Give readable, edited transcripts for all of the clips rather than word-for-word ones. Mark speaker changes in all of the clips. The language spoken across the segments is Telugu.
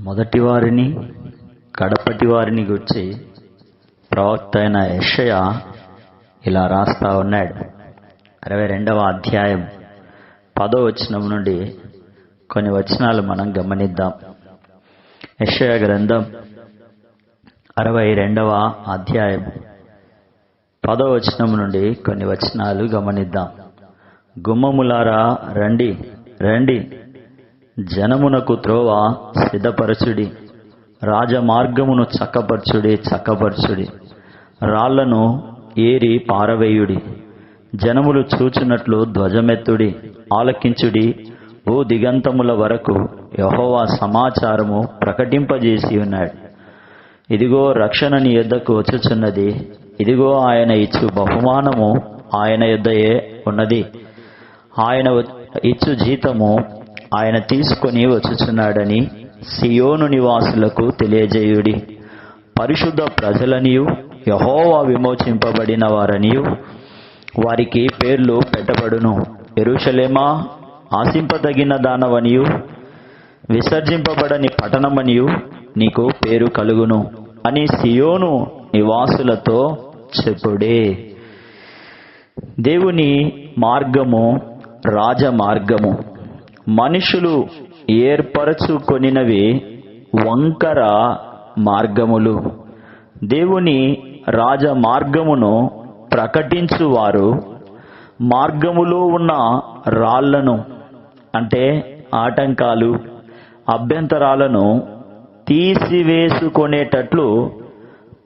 Speaker 1: మొదటి వారిని కడపటి వారిని గురించి ప్రవక్త అయిన యెషయా ఇలా రాస్తా ఉన్నాడు. 62వ అధ్యాయం 10వ వచనం నుండి కొన్ని వచనాలు మనం గమనిద్దాం. యెషయా గ్రంథం 62వ అధ్యాయం 10వ వచనం నుండి కొన్ని వచనాలు గమనిద్దాం. గుమ్మములారా రండి రండి, జనమునకు త్రోవ సిద్ధపరచుడి, రాజమార్గమును చక్కపరచుడి, రాళ్లను ఏరి పారవేయుడి, జనములు చూచున్నట్లు ధ్వజమెత్తుడి, ఆలకించుడి. భూ దిగంతముల వరకు యెహోవా సమాచారము ప్రకటింపజేసి ఉన్నాడు. ఇదిగో రక్షణ నీ యొద్దకు వచ్చుచున్నది, ఇదిగో ఆయన ఇచ్చు బహుమానము ఆయన యొద్దయే ఉన్నది, ఆయన ఇచ్చు జీతము ఆయన తీసుకొని వచ్చుచున్నాడని సియోను నివాసులకు తెలియజేయుడి. పరిశుద్ధ ప్రజలనియు యెహోవా విమోచింపబడిన వారనియు వారికి పేర్లు పెట్టబడును. యెరూషలేమా, ఆశింపదగిన దానవనియు విసర్జింపబడని పట్టణమనియు నీకు పేరు కలుగును అని సియోను నివాసులతో చెప్పుడే. దేవుని మార్గము రాజమార్గము. మనుషులు ఏర్పరచుకొనినవి వంకర మార్గములు. దేవుని రాజమార్గమును ప్రకటించువారు మార్గములో ఉన్న రాళ్లను, అంటే ఆటంకాలు, అభ్యంతరాలను తీసివేసుకునేటట్లు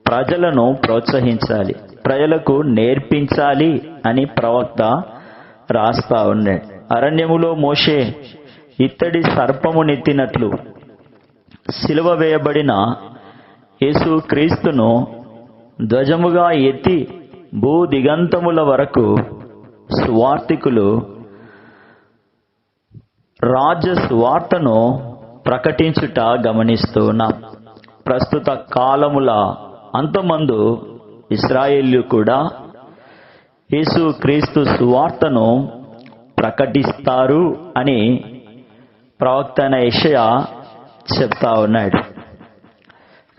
Speaker 1: ప్రజలను ప్రోత్సహించాలి, ప్రజలకు నేర్పించాలి అని ప్రవక్త రాస్తా ఉన్నాడు. అరణ్యములో మోషే ఇత్తడి సర్పమునెత్తినట్లు సిలువ వేయబడిన యేసు క్రీస్తును ధ్వజముగా ఎత్తి భూ దిగంతముల వరకు సువార్తికులు రాజ్య సువార్తను ప్రకటించుట గమనిస్తూ ఉన్నాం. ప్రస్తుత కాలముల అంతమందు ఇశ్రాయేలు కూడా యేసు క్రీస్తు సువార్తను ప్రకటిస్తారు అని ప్రవక్త అయిన యెషయా చెప్తా ఉన్నాడు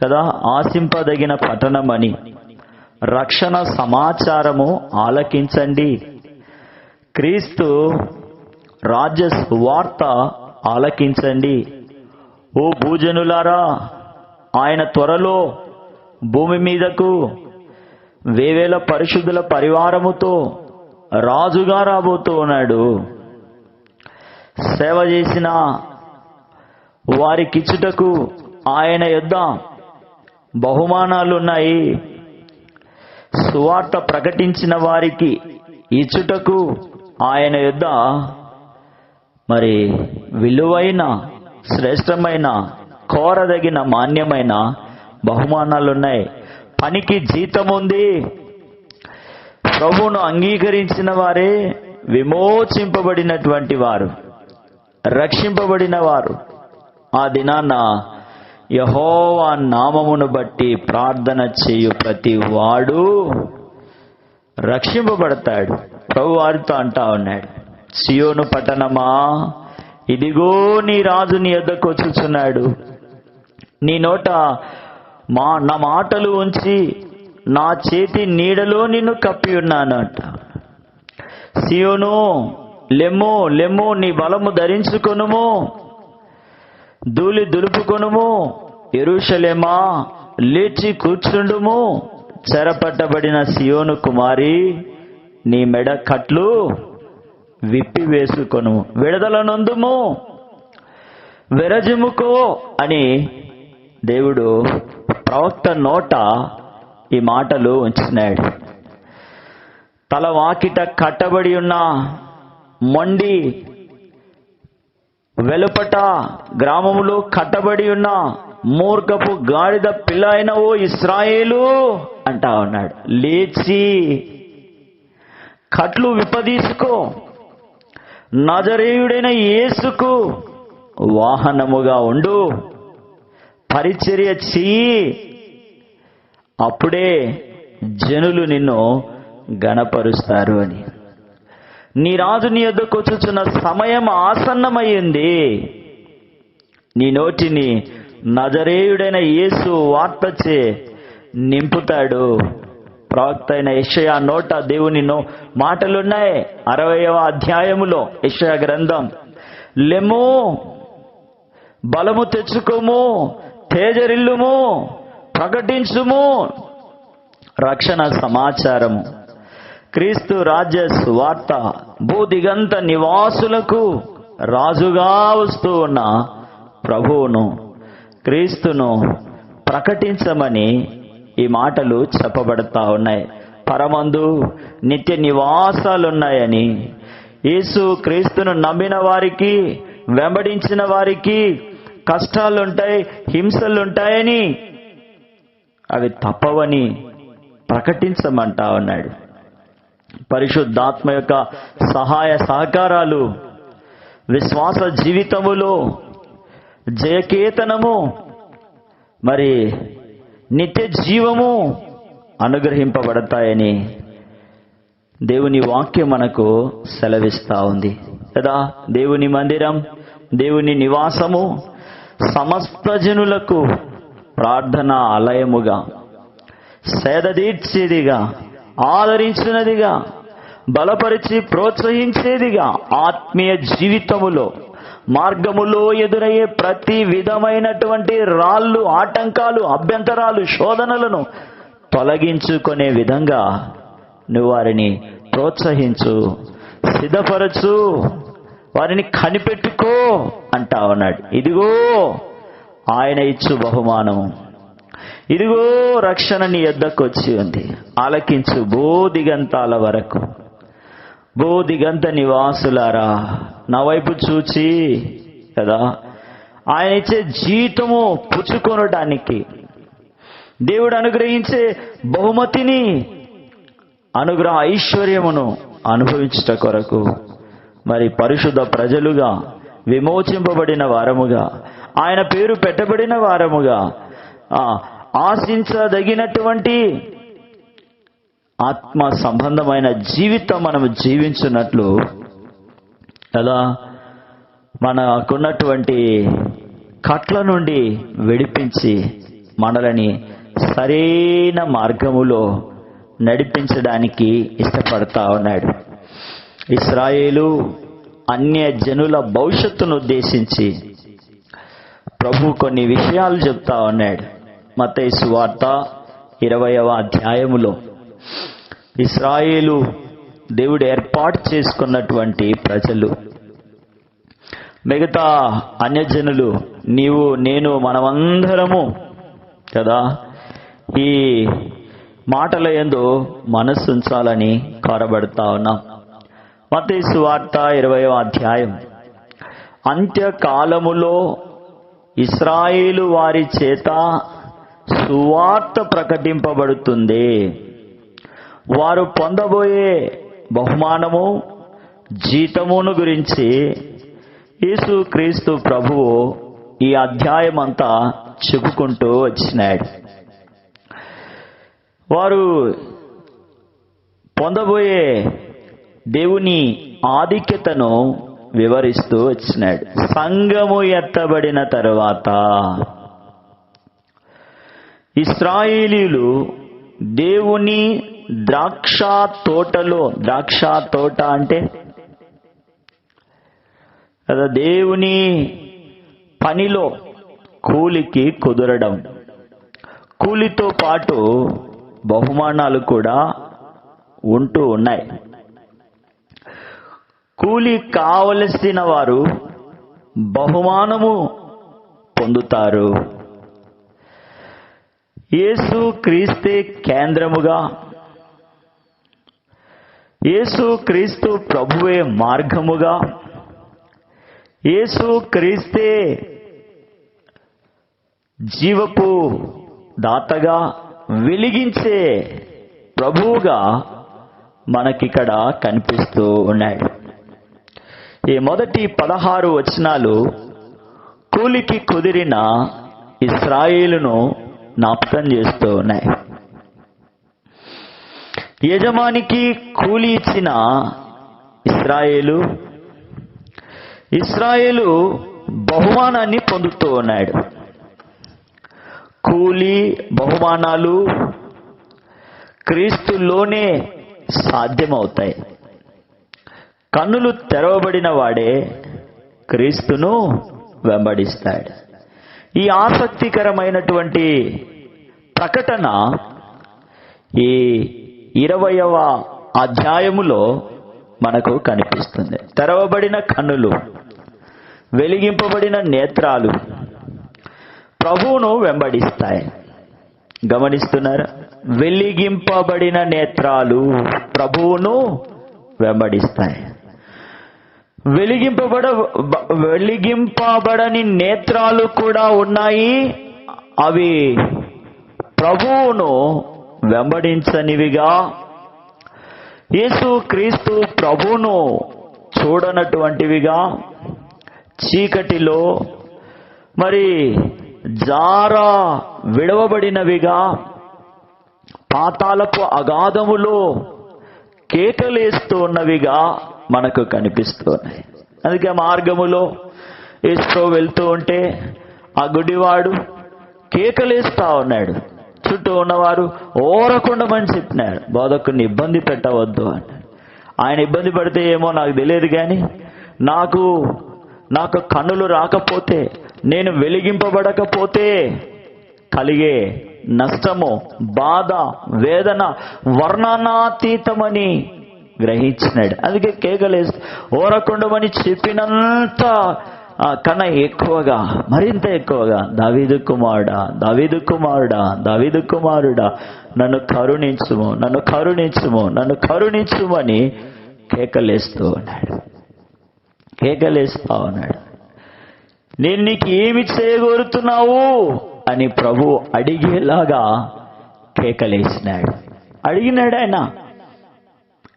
Speaker 1: కదా. ఆశింపదగిన పట్టణమని, రక్షణ సమాచారము ఆలకించండి, క్రీస్తు రాజ్య సువార్త ఆలకించండి. ఓ భూజనులారా, ఆయన త్వరలో భూమి మీదకు వేవేల పరిశుద్ధుల పరివారముతో రాజుగా రాబోతూ ఉన్నాడు. సేవ చేసిన వారికిచ్చుటకు ఆయన యొద్ద బహుమానాలున్నాయి. సువార్త ప్రకటించిన వారికి ఇచ్చుటకు ఆయన యొద్ద మరి విలువైన, శ్రేష్టమైన, కోరదగిన, మాన్యమైన బహుమానాలున్నాయి. పనికి జీతం ఉంది. ప్రభువును అంగీకరించిన వారే విమోచింపబడినటువంటి వారు, రక్షింపబడిన వారు. ఆ దినాన యెహోవా నామమును బట్టి ప్రార్థన చేయు ప్రతి వాడు రక్షింపబడతాడు. ప్రభు వారితో అంటా ఉన్నాడు, సియోను పట్టణమా, ఇదిగో నీ రాజు నీ యొద్దకు వచ్చుచున్నాడు. నీ నోట నా మాటలు ఉంచి నా చేతి నీడలో నిన్ను కప్పి ఉన్నాను అంట. సియోను, లెమ్ము లెమ్ము, నీ బలము ధరించుకొనుము, ధూళి దులుపుకొనుము. యెరూషలేమా, లేచి కూర్చుండుము. చెరపట్టబడిన సియోను కుమారి, నీ మెడ కట్లు విప్పి వేసుకొను, విడుదల నొందుము, విరజిముకో అని దేవుడు ప్రవక్త నోట ఈ మాటలు ఉంచినాడు. తల వాకిట కట్టబడి ఉన్న మొండి, వెలుపట గ్రామములో కట్టబడి ఉన్న మూర్ఖపు గాడిద పిల్ల అయిన ఓ ఇశ్రాయేలు అంటా ఉన్నాడు. లేచి కట్లు విప్పదీసుకో, నజరేయుడైన యేసుకు వాహనముగా ఉండు, పరిచర్య చెయ్యి, అప్పుడే జనులు నిన్ను గణపరుస్తారు అని. నీ రాజు నీ యొద్దకు వచ్చుచున్న సమయం ఆసన్నమయ్యింది. నీ నోటిని నజరేయుడైన యేసు వార్తచే నింపుతాడు. ప్రవక్త అయిన యెషయా నోట దేవుని మాటలున్నాయి. 60వ అధ్యాయములో యెషయా గ్రంథం, లెమ్ము, బలము తెచ్చుకోము, తేజరిల్లుము, ప్రకటించుము, రక్షణ సమాచారము, క్రీస్తు రాజ్య సువార్త, భూదిగంత నివాసులకు రాజుగా వస్తూ ఉన్న ప్రభువును, క్రీస్తును ప్రకటించమని ఈ మాటలు చెప్పబడతా ఉన్నాయి. పరమందు నిత్య నివాసాలున్నాయని, యేసు క్రీస్తును నమ్మిన వారికి, వెంబడించిన వారికి కష్టాలుంటాయి, హింసలుంటాయని, అవి తప్పవని ప్రకటించమంటా ఉన్నాడు. పరిశుద్ధాత్మ యొక్క సహాయ సహకారాలు విశ్వాస జీవితములో జయకేతనము, మరి నిత్య జీవము అనుగ్రహింపబడతాయని దేవుని వాక్యం మనకు సెలవిస్తా ఉంది కదా. దేవుని మందిరం, దేవుని నివాసము సమస్త జనులకు ప్రార్థనా ఆలయముగా, సేదదీర్చేదిగా, ఆదరించినదిగా, బలపరిచి ప్రోత్సహించేదిగా, ఆత్మీయ జీవితములో మార్గములో ఎదురయ్యే ప్రతి విధమైనటువంటి రాళ్ళు, ఆటంకాలు, అభ్యంతరాలు, శోధనలను తొలగించుకునే విధంగా నువ్వు వారిని ప్రోత్సహించు, సిద్ధపరచు, వారిని కనిపెట్టుకో అంటా ఉన్నాడు. ఇదిగో ఆయన ఇచ్చు బహుమానము, ఇదిగో రక్షణ నీ యొద్దకు వచ్చి ఉంది, ఆలకించు భూదిగంతాల వరకు. భూదిగంత నివాసులారా నా వైపు చూచి కదా, ఆయన ఇచ్చే జీతము పుచ్చుకొనడానికి, దేవుడు అనుగ్రహించే బహుమతిని, అనుగ్రహ ఐశ్వర్యమును అనుభవించుట కొరకు మరి పరిశుద్ధ ప్రజలుగా, విమోచింపబడిన వారముగా, ఆయన పేరు పెట్టబడిన వారముగా, ఆశించదగినటువంటి ఆత్మ సంబంధమైన జీవితం మనము జీవించున్నట్లు కదా, మనకున్నటువంటి కట్ల నుండి విడిపించి మనలని సరైన మార్గములో నడిపించడానికి ఇష్టపడతా ఉన్నాడు. ఇశ్రాయేలు అన్య జనుల భవిష్యత్తును ఉద్దేశించి ప్రభు కొన్ని విషయాలు చెప్తా ఉన్నాడు. మత్తయి సువార్త 20వ అధ్యాయములో ఇశ్రాయేలు దేవుడు ఏర్పాటు చేసుకున్నటువంటి ప్రజలు, మిగతా అన్యజనులు, నీవు, నేను, మనమందరము కదా ఈ మాటల యందు మనస్సు ఉంచాలని కోరబడతా ఉన్నాం. మత్తయి సువార్త 20వ అధ్యాయం, అంత్యకాలములో ఇశ్రాయేలు వారి చేత సువార్త ప్రకటింపబడుతుంది. వారు పొందబోయే బహుమానము, జీతమును గురించి యేసు క్రీస్తు ప్రభువు ఈ అధ్యాయం అంతా చెప్పుకుంటూ వచ్చినాడు. వారు పొందబోయే దేవుని ఆధిక్యతను వివరిస్తూ వచ్చినాడు. సంఘము ఎత్తబడిన తరువాత ఇశ్రాయేలీయులు దేవుని ద్రాక్ష తోటలో, ద్రాక్ష తోట అంటే కదా దేవుని పనిలో కూలికి కుదరడం, కూలితో పాటు బహుమానాలు కూడా ఉంటూ ఉన్నాయి. కూలి కావలసిన వారు బహుమానము పొందుతారు. యేసు క్రీస్తే కేంద్రముగా, యేసు క్రీస్తు ప్రభువే మార్గముగా, యేసు క్రీస్తే జీవపు దాతగా, వెలిగించే ప్రభువుగా మనకిక్కడ కనిపిస్తూ ఉన్నాడు. ఈ మొదటి 16 వచనాలు కూలికి కుదిరిన ఇశ్రాయేలును జ్ఞాపకం చేస్తూ ఉన్నాయి. యజమానికి కూలి ఇచ్చిన ఇశ్రాయేలు బహుమానాన్ని పొందుతూ ఉన్నాడు. కూలి, బహుమానాలు క్రీస్తులోనే సాధ్యమవుతాయి. కన్నులు తెరవబడిన వాడే క్రీస్తును వెంబడిస్తాడు. ఈ ఆసక్తికరమైనటువంటి ప్రకటన ఈ 20వ అధ్యాయములో మనకు కనిపిస్తుంది. తెరవబడిన కన్నులు, వెలిగింపబడిన నేత్రాలు ప్రభువును వెంబడిస్తాయి. గమనిస్తున్నారా? వెలిగింపబడిన నేత్రాలు ప్రభువును వెంబడిస్తాయి. వెలిగింపబడని నేత్రాలు కూడా ఉన్నాయి. అవి ప్రభువును వెంబడించనివిగా, యేసు క్రీస్తు ప్రభువును చూడనటువంటివిగా, చీకటిలో మరి జారా విడవబడినవిగా, పాతాళపు అగాధములో కేకలేస్తూ ఉన్నవిగా మనకు కనిపిస్తున్నాయి. అందుకే మార్గములో యేసు వెళ్తూ ఉంటే ఆ గుడివాడు కేకలేస్తా ఉన్నాడు. చుట్టూ ఉన్నవారు ఓరకుండమని చెప్పినారు, బోధకుని ఇబ్బంది పెట్టవద్దు అని. ఆయన ఇబ్బంది పడితే ఏమో నాకు తెలియదు, కానీ నాకు కన్నులు రాకపోతే, నేను వెలిగింపబడకపోతే కలిగే నష్టము, బాధ, వేదన వర్ణనాతీతమని గ్రహించినాడు. అందుకే కేకలేసి ఓరకుండమని చెప్పినంత కన్నా ఎక్కువగా, మరింత ఎక్కువగా, దావీదు కుమారుడా, దావీదు కుమారుడా, దావీదు కుమారుడా, నన్ను కరుణించుము, నన్ను కరుణించుము, నన్ను కరుణించుమని కేకలేస్తూ ఉన్నాడు. కేకలేస్తా ఉన్నాడు. నేను నీకు ఏమి చేయగోరుతున్నావు అని ప్రభు అడిగేలాగా కేకలేసినాడు. అడిగినాడు ఆయన,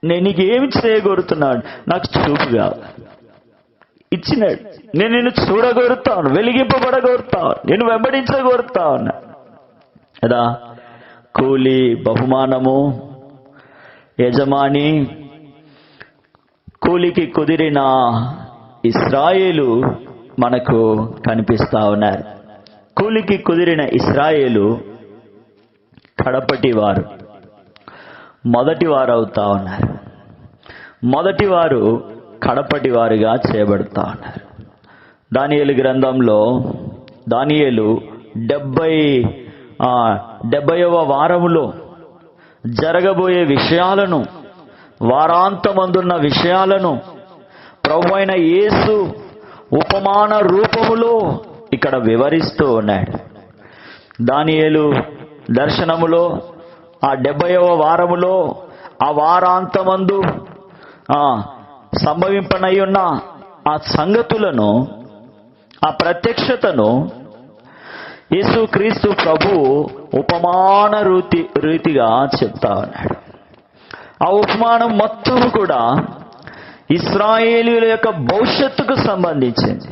Speaker 1: నేను నీకు ఏమి చేయగోరుతున్నాడు, నాకు చూపు కావాలి. ఇచ్చినాడు. నేను నిన్ను చూడగోరుతాను, వెలిగింపబడగోరుతాను, నేను వెంబడించగోరుతా ఉన్నా కదా. కూలి, బహుమానము, యజమాని, కూలికి కుదిరిన ఇశ్రాయేలు మనకు కనిపిస్తా ఉన్నారు. కూలికి కుదిరిన ఇశ్రాయేలు కడపటి వారు, మొదటి వారు అవుతా ఉన్నారు. మొదటి వారు కడపటి వారుగా చేయబడుతా ఉన్నారు. దానియేలు గ్రంథంలో దానియేలు 70వ వారములో జరగబోయే విషయాలను, వారాంతమందున్న విషయాలను ప్రభువైన యేసు ఉపమాన రూపములో ఇక్కడ వివరిస్తూ ఉన్నాడు. దానియేలు దర్శనములో ఆ 70వ వారములో ఆ వారాంతమందు సంభవింపనయ్యున్న ఆ సంగతులను, ఆ ప్రత్యక్షతను యేసు క్రీస్తు ప్రభు ఉపమాన రీతిగా చెప్తా ఉన్నాడు. ఆ ఉపమానం మొత్తం కూడా ఇశ్రాయేలీయుల యొక్క భవిష్యత్తుకు సంబంధించింది.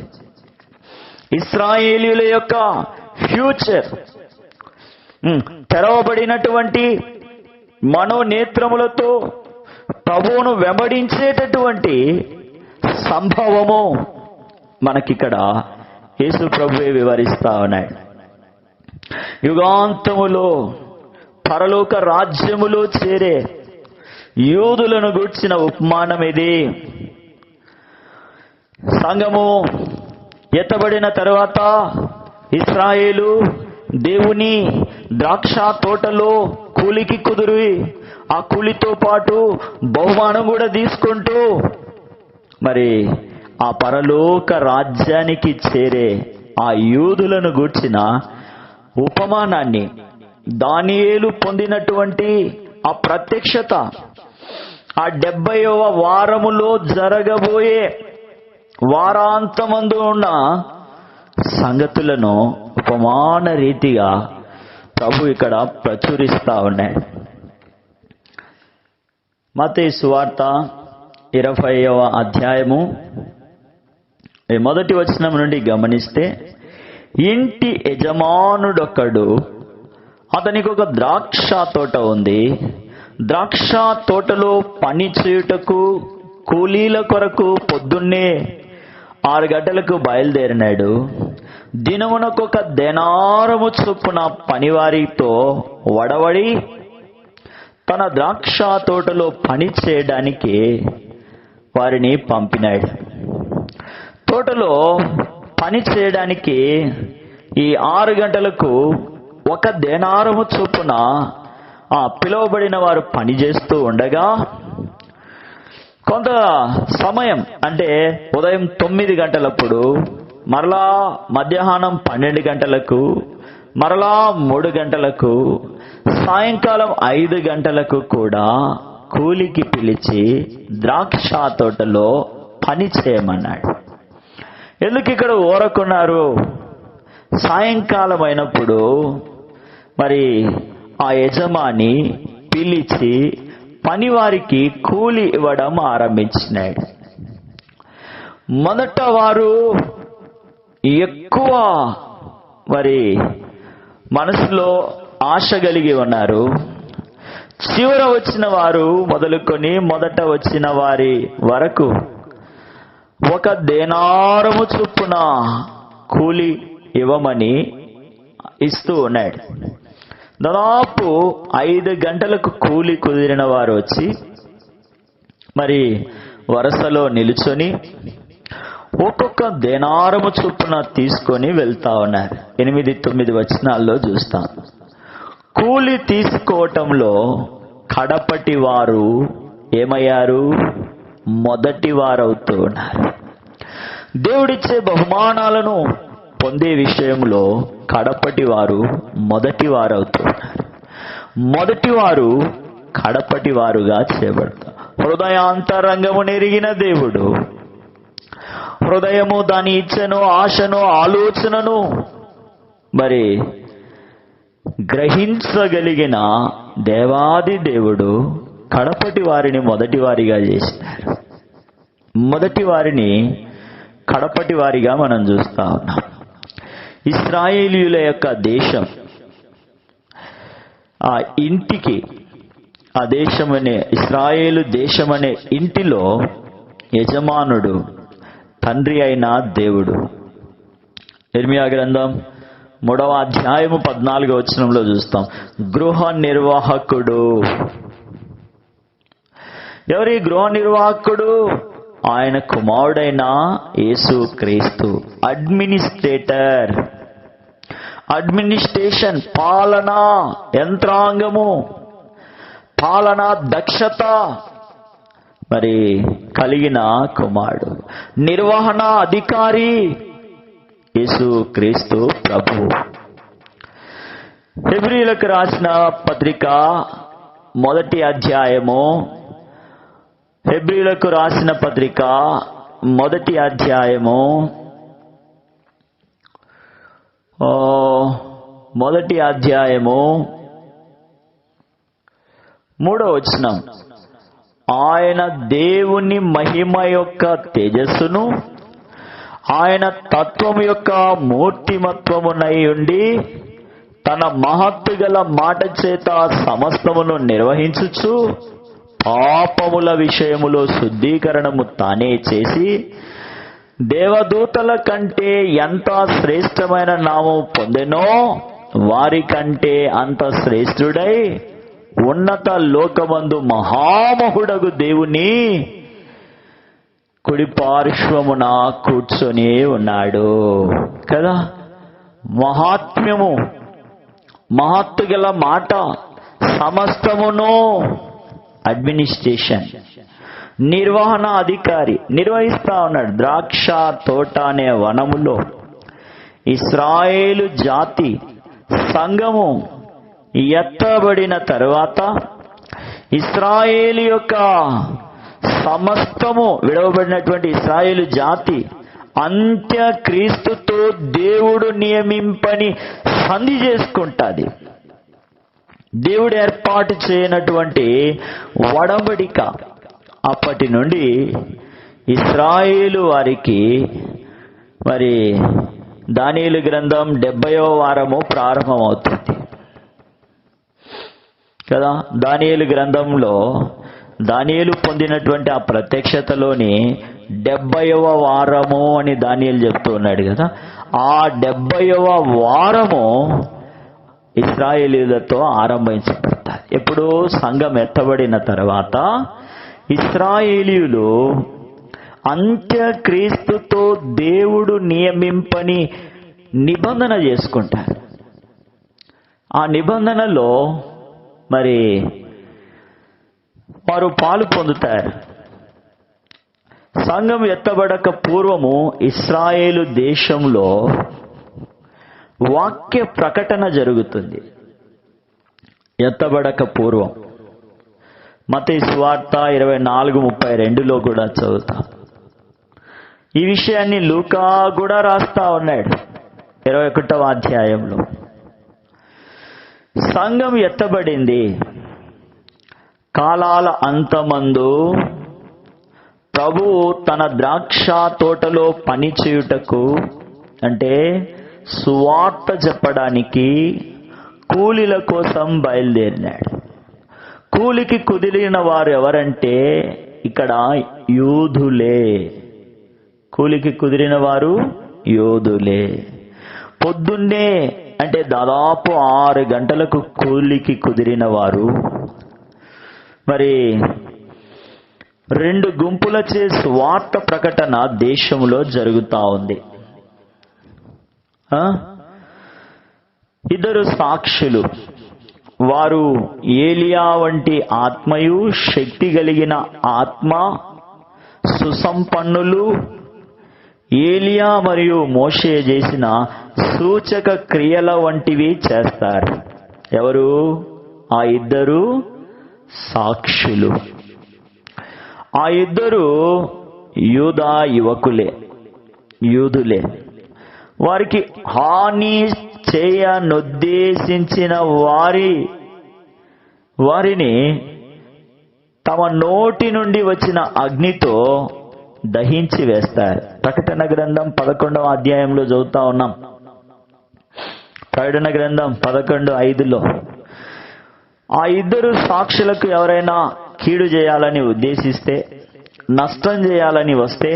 Speaker 1: ఇశ్రాయేలీయుల యొక్క ఫ్యూచర్, తెరవబడినటువంటి మనోనేత్రములతో ప్రభువును వెంబడించేటటువంటి సంభవము మనకిక్కడ యేసు ప్రభువే వివరిస్తా ఉన్నాడు. యుగాంతములో పరలోక రాజ్యములో చేరే యూదులను గూర్చిన ఉపమానం ఇది. సంఘము ఎత్తబడిన తరువాత ఇశ్రాయేలు దేవుని ద్రాక్ష తోటలో కూలికి కుదిరి, ఆ కూలితో పాటు బహుమానం కూడా తీసుకుంటూ మరి ఆ పరలోక రాజ్యానికి చేరే ఆ యూదులను గూర్చిన ఉపమానాన్ని, దానియేలు పొందినటువంటి ఆ ప్రత్యక్షత, ఆ 70వ వారములో జరగబోయే వారాంతమందు ఉన్న సంగతులను ఉపమాన రీతిగా ప్రభు ఇక్కడ ప్రచురిస్తా ఉన్నాడు. మత్తయి సువార్త 20వ అధ్యాయము మొదటి వచనం నుండి గమనిస్తే, ఇంటి యజమానుడొక్కడు, అతనికి ఒక ద్రాక్ష తోట ఉంది. ద్రాక్ష తోటలో పని చేయుటకు కూలీల కొరకు పొద్దున్నే 6 గంటలకు బయలుదేరినాడు. దినమునకొక దెనారము చొప్పున పనివారితో వడవడి తన ద్రాక్ష తోటలో పని చేయడానికి వారిని పంపినాడు. తోటలో పని చేయడానికి ఈ 6 గంటలకు 1 దేనారము చొప్పున పిలువబడిన వారు పని చేస్తూ ఉండగా, కొంత సమయం అంటే ఉదయం 9 గంటలప్పుడు, మరలా మధ్యాహ్నం 12 గంటలకు, మరలా 3 గంటలకు, సాయంకాలం 5 గంటలకు కూడా కూలికి పిలిచి ద్రాక్ష తోటలో పని చేయమన్నాడు. ఎందుకు ఇక్కడ ఊరకున్నారు? సాయంకాలం అయినప్పుడు మరి ఆ యజమాని పిలిచి పనివారికి కూలి ఇవ్వడం ఆరంభించినాడు. మొదట వారు ఎక్కువ మరి మనసులో ఆశ కలిగి ఉన్నారు. చివర వచ్చిన వారు మొదలుకొని మొదట వచ్చిన వారి వరకు 1 దేనారము చొప్పున కూలి ఇవ్వమని ఇస్తూ ఉన్నాడు. దాదాపు 5 గంటలకు కూలి కుదిరిన వారు వచ్చి మరి వరుసలో నిలుచొని ఒక్కొక్క దేనారము చొప్పున తీసుకొని వెళ్తా ఉన్నారు. 8-9 వచనాల్లో చూస్తాం. కూలి తీసుకోవటంలో కడపటి వారు ఏమయ్యారు? మొదటి వారవుతూ ఉన్నారు. దేవుడిచ్చే బహుమానాలను పొందే విషయంలో కడపటి వారు మొదటి వారవుతున్నారు. మొదటి వారు కడపటి వారుగా చేయబడతారు. హృదయాంతరంగము నెరిగిన దేవుడు, హృదయము దాని ఇచ్చను, ఆశను, ఆలోచనను మరి గ్రహించగలిగిన దేవాది దేవుడు కడపటి వారిని మొదటి వారిగా చేసినారు. మొదటి వారిని కడపటి వారిగా మనం చూస్తా ఉన్నాం. ఇశ్రాయేలీయుల యొక్క దేశం, ఆ ఇంటికి, ఆ దేశం అనే ఇశ్రాయేలు దేశం అనే ఇంటిలో యజమానుడు తండ్రి అయిన దేవుడు. ఇర్మియా గ్రంథం 3వ అధ్యాయము 14వ వచనంలో చూస్తాం. గృహ నిర్వాహకుడు. ఎవరి గృహ నిర్వాహకుడు? ఆయన కుమారుడైన యేసు క్రీస్తు. అడ్మినిస్ట్రేటర్, అడ్మినిస్ట్రేషన్, పాలనా యంత్రాంగము, పాలనా దక్షత మరి కలిగిన కుమారుడు, నిర్వహణ అధికారి యేసు క్రీస్తు ప్రభు. హెబ్రీయులకు రాసిన పత్రిక 1వ అధ్యాయము, హెబ్రీయులకు రాసిన పత్రిక 1వ అధ్యాయము 1వ అధ్యాయము 3వ వచనం. ఆయన దేవుని మహిమ యొక్క తేజస్సును, ఆయన తత్వము యొక్క మూర్తిమత్వమునై ఉండి తన మహత్తు గల మాట చేత సమస్తమును నిర్వహించుచు పాపముల విషయములో శుద్ధీకరణము తానే చేసి దేవదూతల కంటే ఎంత శ్రేష్టమైన నామము పొందెనో వారి కంటే అంత శ్రేష్ఠుడై ఉన్నత లోకమందు మహామహుడగు దేవుని కుడి పార్శ్వమున కూర్చొని ఉన్నాడు కదా. మహాత్మ్యము, మహత్తు గల మాట, సమస్తమును అడ్మినిస్ట్రేషన్, నిర్వహణ అధికారి నిర్వహిస్తా ఉన్నాడు. ద్రాక్ష తోట అనే వనములో ఇశ్రాయేలు జాతి సంఘము ఎత్తబడిన తరువాత ఇశ్రాయేలు యొక్క సమస్తము విడవబడినటువంటి ఇశ్రాయేలు జాతి అంత్యక్రీస్తుతో దేవుడు నియమింపని సంధి చేసుకుంటుంది. దేవుడు ఏర్పాటు చేయనటువంటి వడంబడిక. అప్పటి నుండి ఇశ్రాయేలు వారికి మరి దానియేలు గ్రంథం 70వ వారము ప్రారంభమవుతుంది కదా. దానియేలు గ్రంథంలో దానియేలు పొందినటువంటి ఆ ప్రత్యక్షతలోని 70వ వారము అని దానియేలు చెప్తూ ఉన్నాడు కదా. ఆ 70వ వారము ఇశ్రాయేలీయులతో ఆరంభించబడతారు. ఎప్పుడు సంఘం ఎత్తబడిన తర్వాత ఇశ్రాయేలీయులు అంత్యక్రీస్తుతో దేవుడు నియమింపని నిబంధన చేసుకుంటారు. ఆ నిబంధనలో మరి వారు పాలు పొందుతారు. సంఘం ఎత్తబడక పూర్వము ఇశ్రాయేలు దేశంలో వాక్య ప్రకటన జరుగుతుంది. ఎత్తబడక పూర్వం మత్తయి సువార్త 24:32లో కూడా చదువుతాం. ఈ విషయాన్ని లూకా కూడా రాస్తా ఉన్నాడు 21వ అధ్యాయంలో. సంఘం ఎత్తబడింది. కాలాల అంతమందు ప్రభువు తన ద్రాక్ష తోటలో పని చేయుటకు, అంటే సువార్త చెప్పడానికి కూలీల కోసం బయలుదేరినాడు. కూలికి కుదిరిన వారు ఎవరంటే ఇక్కడ యూదులే. కూలికి కుదిరిన వారు యూదులే. పొద్దున్నే అంటే దాదాపు 6 గంటలకు కూలికి కుదిరిన వారు మరి 2 గుంపులచే సువార్త ప్రకటన దేశంలో జరుగుతా ఉంది. 2 సాక్షులు, వారు ఏలియా వంటి ఆత్మయు శక్తి కలిగిన ఆత్మ సుసంపన్నులు, ఏలియా మరియు మోషే చేసిన సూచక క్రియల వంటివి చేస్తారు. ఎవరు? ఆ 2 సాక్షులు. ఆ 2 యూదా యువకులే, యూదులే. వారికి హాని చేయనుద్దేశించిన వారిని తమ నోటి నుండి వచ్చిన అగ్నితో దహించి వేస్తారు. ప్రకటన గ్రంథం 11వ అధ్యాయంలో చదువుతా ఉన్నాం. ప్రకటన గ్రంథం 11:5లో ఆ 2 సాక్షులకు ఎవరైనా కీడు చేయాలని ఉద్దేశిస్తే, నష్టం చేయాలని వస్తే,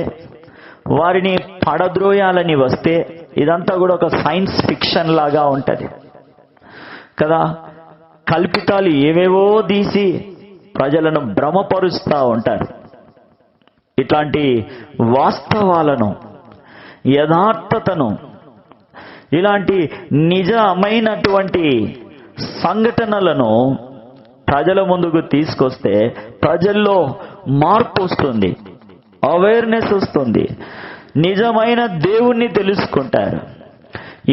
Speaker 1: వారిని పడద్రోయాలని వస్తే, ఇదంతా కూడా ఒక సైన్స్ ఫిక్షన్ లాగా ఉంటది కదా. కల్పితాలు ఏవేవో తీసి ప్రజలను భ్రమపరుస్తూ ఉంటారు. ఇట్లాంటి వాస్తవాలను, యథార్థతను, ఇలాంటి నిజమైనటువంటి సంఘటనలను ప్రజల ముందుకు తీసుకొస్తే ప్రజల్లో మార్పు వస్తుంది, అవేర్నెస్ వస్తుంది, నిజమైన దేవుణ్ణి తెలుసుకుంటారు,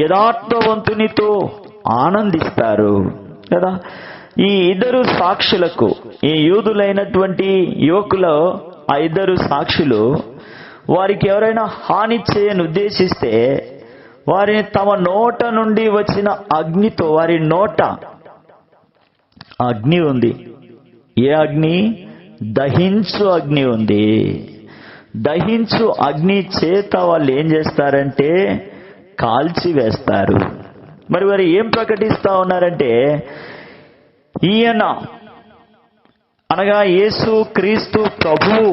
Speaker 1: యథార్థవంతునితో ఆనందిస్తారు కదా. ఈ 2 సాక్షులకు, ఈ యూదులైనటువంటి యువకులు, ఆ 2 సాక్షులు వారికి ఎవరైనా హాని చేయని ఉద్దేశిస్తే వారిని తమ నోట నుండి వచ్చిన అగ్నితో, వారి నోట అగ్ని ఉంది. ఏ అగ్ని? దహించు అగ్ని ఉంది. దహించు అగ్ని చేత వాళ్ళు ఏం చేస్తారంటే కాల్చి వేస్తారు. మరి వారు ఏం ప్రకటిస్తా ఉన్నారంటే, ఈయన అనగా యేసు క్రీస్తు ప్రభువు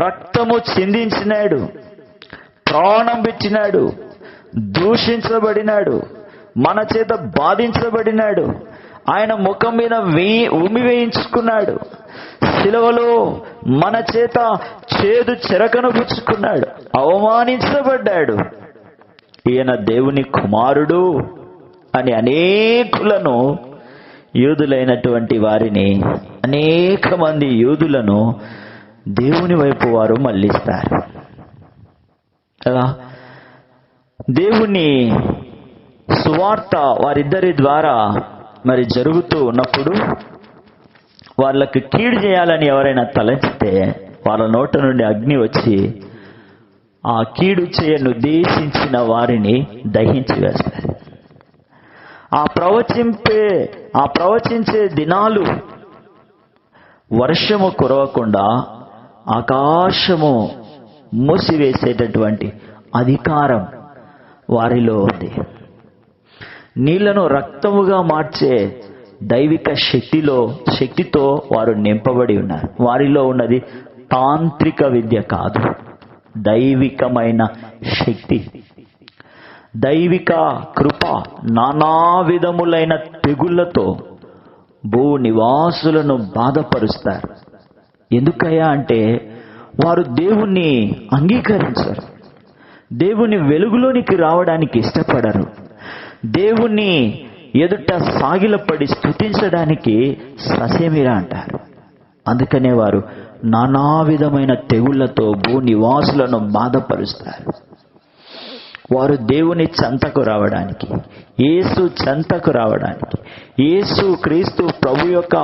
Speaker 1: రక్తము చిందించినాడు, ప్రాణం పెట్టినాడు, దూషించబడినాడు, మన చేత బాధించబడినాడు, ఆయన ముఖం మీద ఉమి వేయించుకున్నాడు, శిలువలో మన చేత చేదు చెరకను పుచ్చుకున్నాడు, అవమానించబడ్డాడు, ఈయన దేవుని కుమారుడు అని అనేకులను, యూదులైనటువంటి వారిని, అనేక మంది యూదులను దేవుని వైపు వారు మళ్ళిస్తారు కదా. దేవుని సువార్త వారిద్దరి ద్వారా మరి జరుగుతూ ఉన్నప్పుడు వాళ్ళకి కీడు చేయాలని ఎవరైనా తలంచితే వాళ్ళ నోట నుండి అగ్ని వచ్చి ఆ కీడు చేయను ఉద్దేశించిన వారిని దహించి వేస్తారు. ఆ ప్రవచించే దినాలు వర్షము కురవకుండా ఆకాశము మూసివేసేటటువంటి అధికారం వారిలో ఉంది. నీళ్లను రక్తముగా మార్చే దైవిక శక్తితో వారు నింపబడి ఉన్నారు. వారిలో ఉన్నది తాంత్రిక విద్య కాదు, దైవికమైన శక్తి, దైవిక కృప. నానా విధములైన తెగుళ్లతో భూ నివాసులను బాధపరుస్తారు. ఎందుకయ్యా అంటే వారు దేవుణ్ణి అంగీకరించరు, దేవుని వెలుగులోనికి రావడానికి ఇష్టపడరు, దేవుణ్ణి ఎదుట సాగిలపడి స్తుతించడానికి ససేమిరా అంటారు. అందుకనే వారు నానా విధమైన తెగుళ్లతో భూ నివాసులను బాధపరుస్తారు. వారు దేవుని చెంతకు రావడానికి, యేసు చెంతకు రావడానికి, యేసు క్రీస్తు ప్రభు యొక్క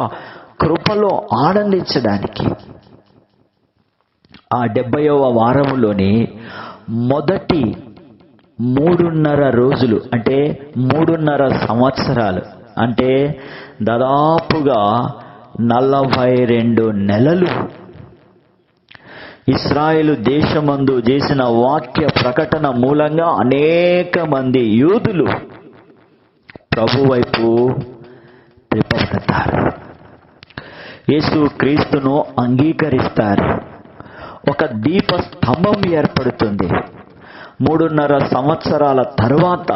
Speaker 1: కృపలో ఆనందించడానికి ఆ 70వ వారములోని మొదటి 3.5 రోజులు, అంటే 3.5 సంవత్సరాలు, అంటే దాదాపుగా 42 నెలలు ఇశ్రాయేలు దేశమందు చేసిన వాక్య ప్రకటన మూలంగా అనేక మంది యూదులు ప్రభు వైపు త్రిప్పబడతారు, యేసు క్రీస్తును అంగీకరిస్తారు. ఒక దీప స్తంభం ఏర్పడుతుంది. 3.5 సంవత్సరాల తరువాత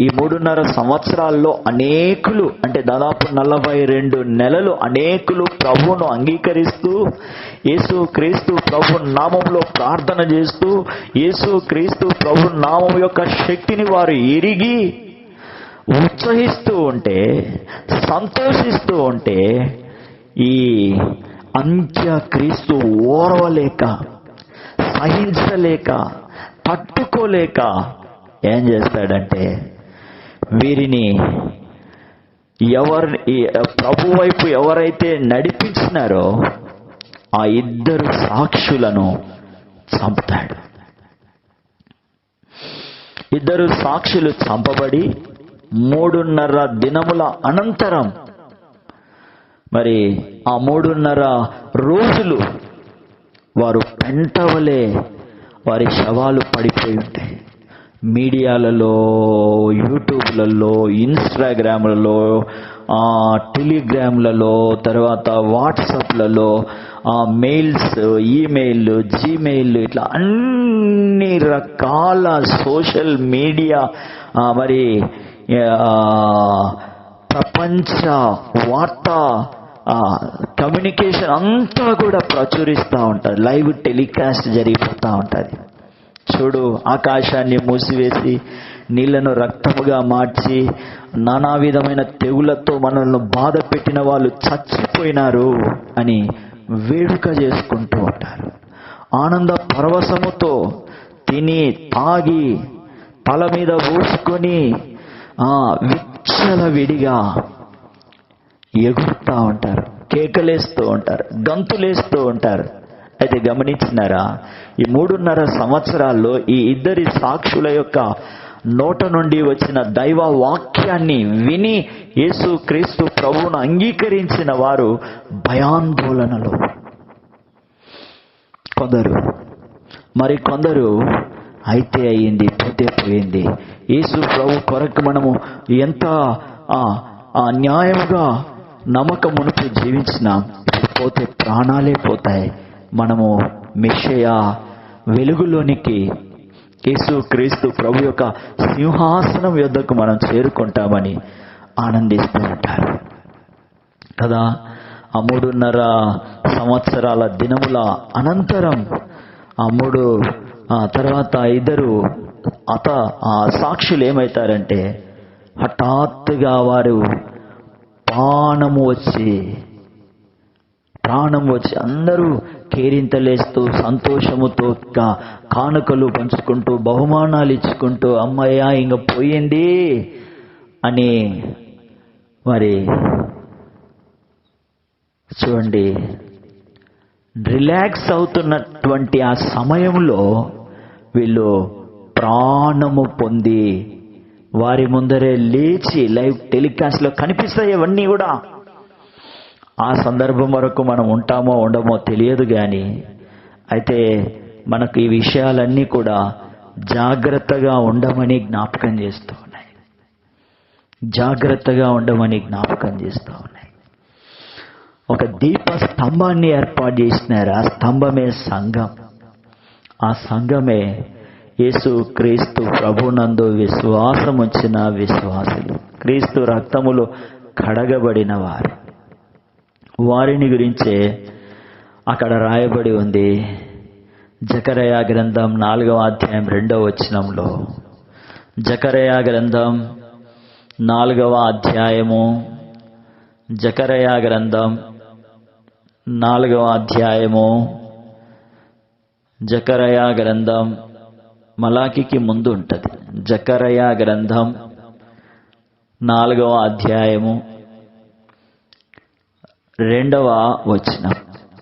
Speaker 1: ఈ 3.5 సంవత్సరాల్లో అనేకులు, అంటే దాదాపు 42 నెలలు అనేకులు ప్రభువును అంగీకరిస్తూ, యేసు క్రీస్తు ప్రభు నామంలో ప్రార్థన చేస్తూ, యేసు క్రీస్తు ప్రభు నామం యొక్క శక్తిని వారు ఎరిగి ఉత్సహిస్తూ ఉంటే, సంతోషిస్తూ ఉంటే, ఈ అంత్యక్రీస్తు ఓర్వలేక, సహించలేక, తట్టుకోలేక ఏం చేస్తాడంటే వీరిని ప్రభు వైపు ఎవరైతే నడిపించినారో ఆ 2 సాక్షులను చంపుతాడు. 2 సాక్షులు చంపబడి 3.5 దినముల అనంతరం, మరి ఆ 3.5 రోజులు వారు పెంటవలే వారి శవాలు పడిపోయి ఉంటాయి. మీడియాలలో, యూట్యూబ్లలో, ఇన్స్టాగ్రామ్లలో, టెలిగ్రామ్లలో, తర్వాత వాట్సాప్లలో, మెయిల్స్, ఈమెయిల్, జీమెయిల్, ఇట్లా అన్ని రకాల సోషల్ మీడియా, మరి ప్రపంచ వార్తా కమ్యూనికేషన్ అంతా కూడా ప్రచురిస్తూ ఉంటారు. లైవ్ టెలికాస్ట్ జరిగిపోతూ ఉంటుంది. చూడు, ఆకాశాన్ని మూసివేసి నీళ్లను రక్తముగా మార్చి నానా విధమైన తెగులతో మనల్ని బాధ పెట్టిన వాళ్ళు చచ్చిపోయినారు అని వేడుక చేసుకుంటూ ఉంటారు. ఆనంద పరవశముతో తిని తాగి తల మీద పోసుకొని విచ్చలవిడిగా ఎగురుతూ ఉంటారు, కేకలేస్తూ ఉంటారు, గంతులేస్తూ ఉంటారు. అయితే గమనించినారా, ఈ 3.5 సంవత్సరాల్లో ఈ 2 సాక్షుల యొక్క నోట నుండి వచ్చిన దైవ వాక్యాన్ని విని యేసు క్రీస్తు ప్రభువును అంగీకరించిన వారు భయాందోళనలో కొందరు, మరి కొందరు అయితే అయింది, పోతే పోయింది, యేసు ప్రభు కొరకు మనము ఎంత న్యాయముగా నమ్మకమునుపు జీవించినాం, పోతే ప్రాణాలే పోతాయి, మనము మెషియా వెలుగులోనికి, యేసు క్రీస్తు ప్రభు యొక్క సింహాసనం యొద్దకు మనం చేరుకుంటామని ఆనందిస్తూ ఉంటారు కదా. ఆ 3.5 సంవత్సరాల దినముల అనంతరం తర్వాత 2 సాక్షులు ఏమవుతారంటే, హఠాత్తుగా వారు ప్రాణము వచ్చి అందరూ కేరింతలేస్తూ సంతోషముతో కానుకలు పంచుకుంటూ బహుమానాలు ఇచ్చుకుంటూ అమ్మయ్య ఇంక పోయింది అని, మరి చూడండి, రిలాక్స్ అవుతున్నటువంటి ఆ సమయంలో వీళ్ళు ప్రాణము పొంది వారి ముందరే లేచి లైవ్ టెలికాస్ట్లో కనిపిస్తాయి ఇవన్నీ కూడా. ఆ సందర్భం వరకు మనం ఉంటామో ఉండమో తెలియదు, కానీ అయితే మనకు ఈ విషయాలన్నీ కూడా జాగ్రత్తగా ఉండమని జ్ఞాపకం చేస్తూ ఉన్నాయి. జాగ్రత్తగా ఉండమని జ్ఞాపకం చేస్తూ ఉన్నాయి. ఒక దీప స్తంభాన్ని ఏర్పాటు చేసినారు. ఆ స్తంభమే సంఘం. ఆ సంఘమే యేసు క్రీస్తు ప్రభునందు విశ్వాసం ఉంచిన విశ్వాసులు, క్రీస్తు రక్తములో కడగబడిన వారు. వారిని గురించే అక్కడ రాయబడి ఉంది. జకరయా గ్రంథం 4వ అధ్యాయం 2వ వచనంలో, జకరయా గ్రంథం 4వ అధ్యాయము, జకరయా గ్రంథం 4వ అధ్యాయము, జకరయా గ్రంథం మలాకికి ముందు ఉంటుంది. జకరయా గ్రంథం 4వ అధ్యాయము 2వ వచనం.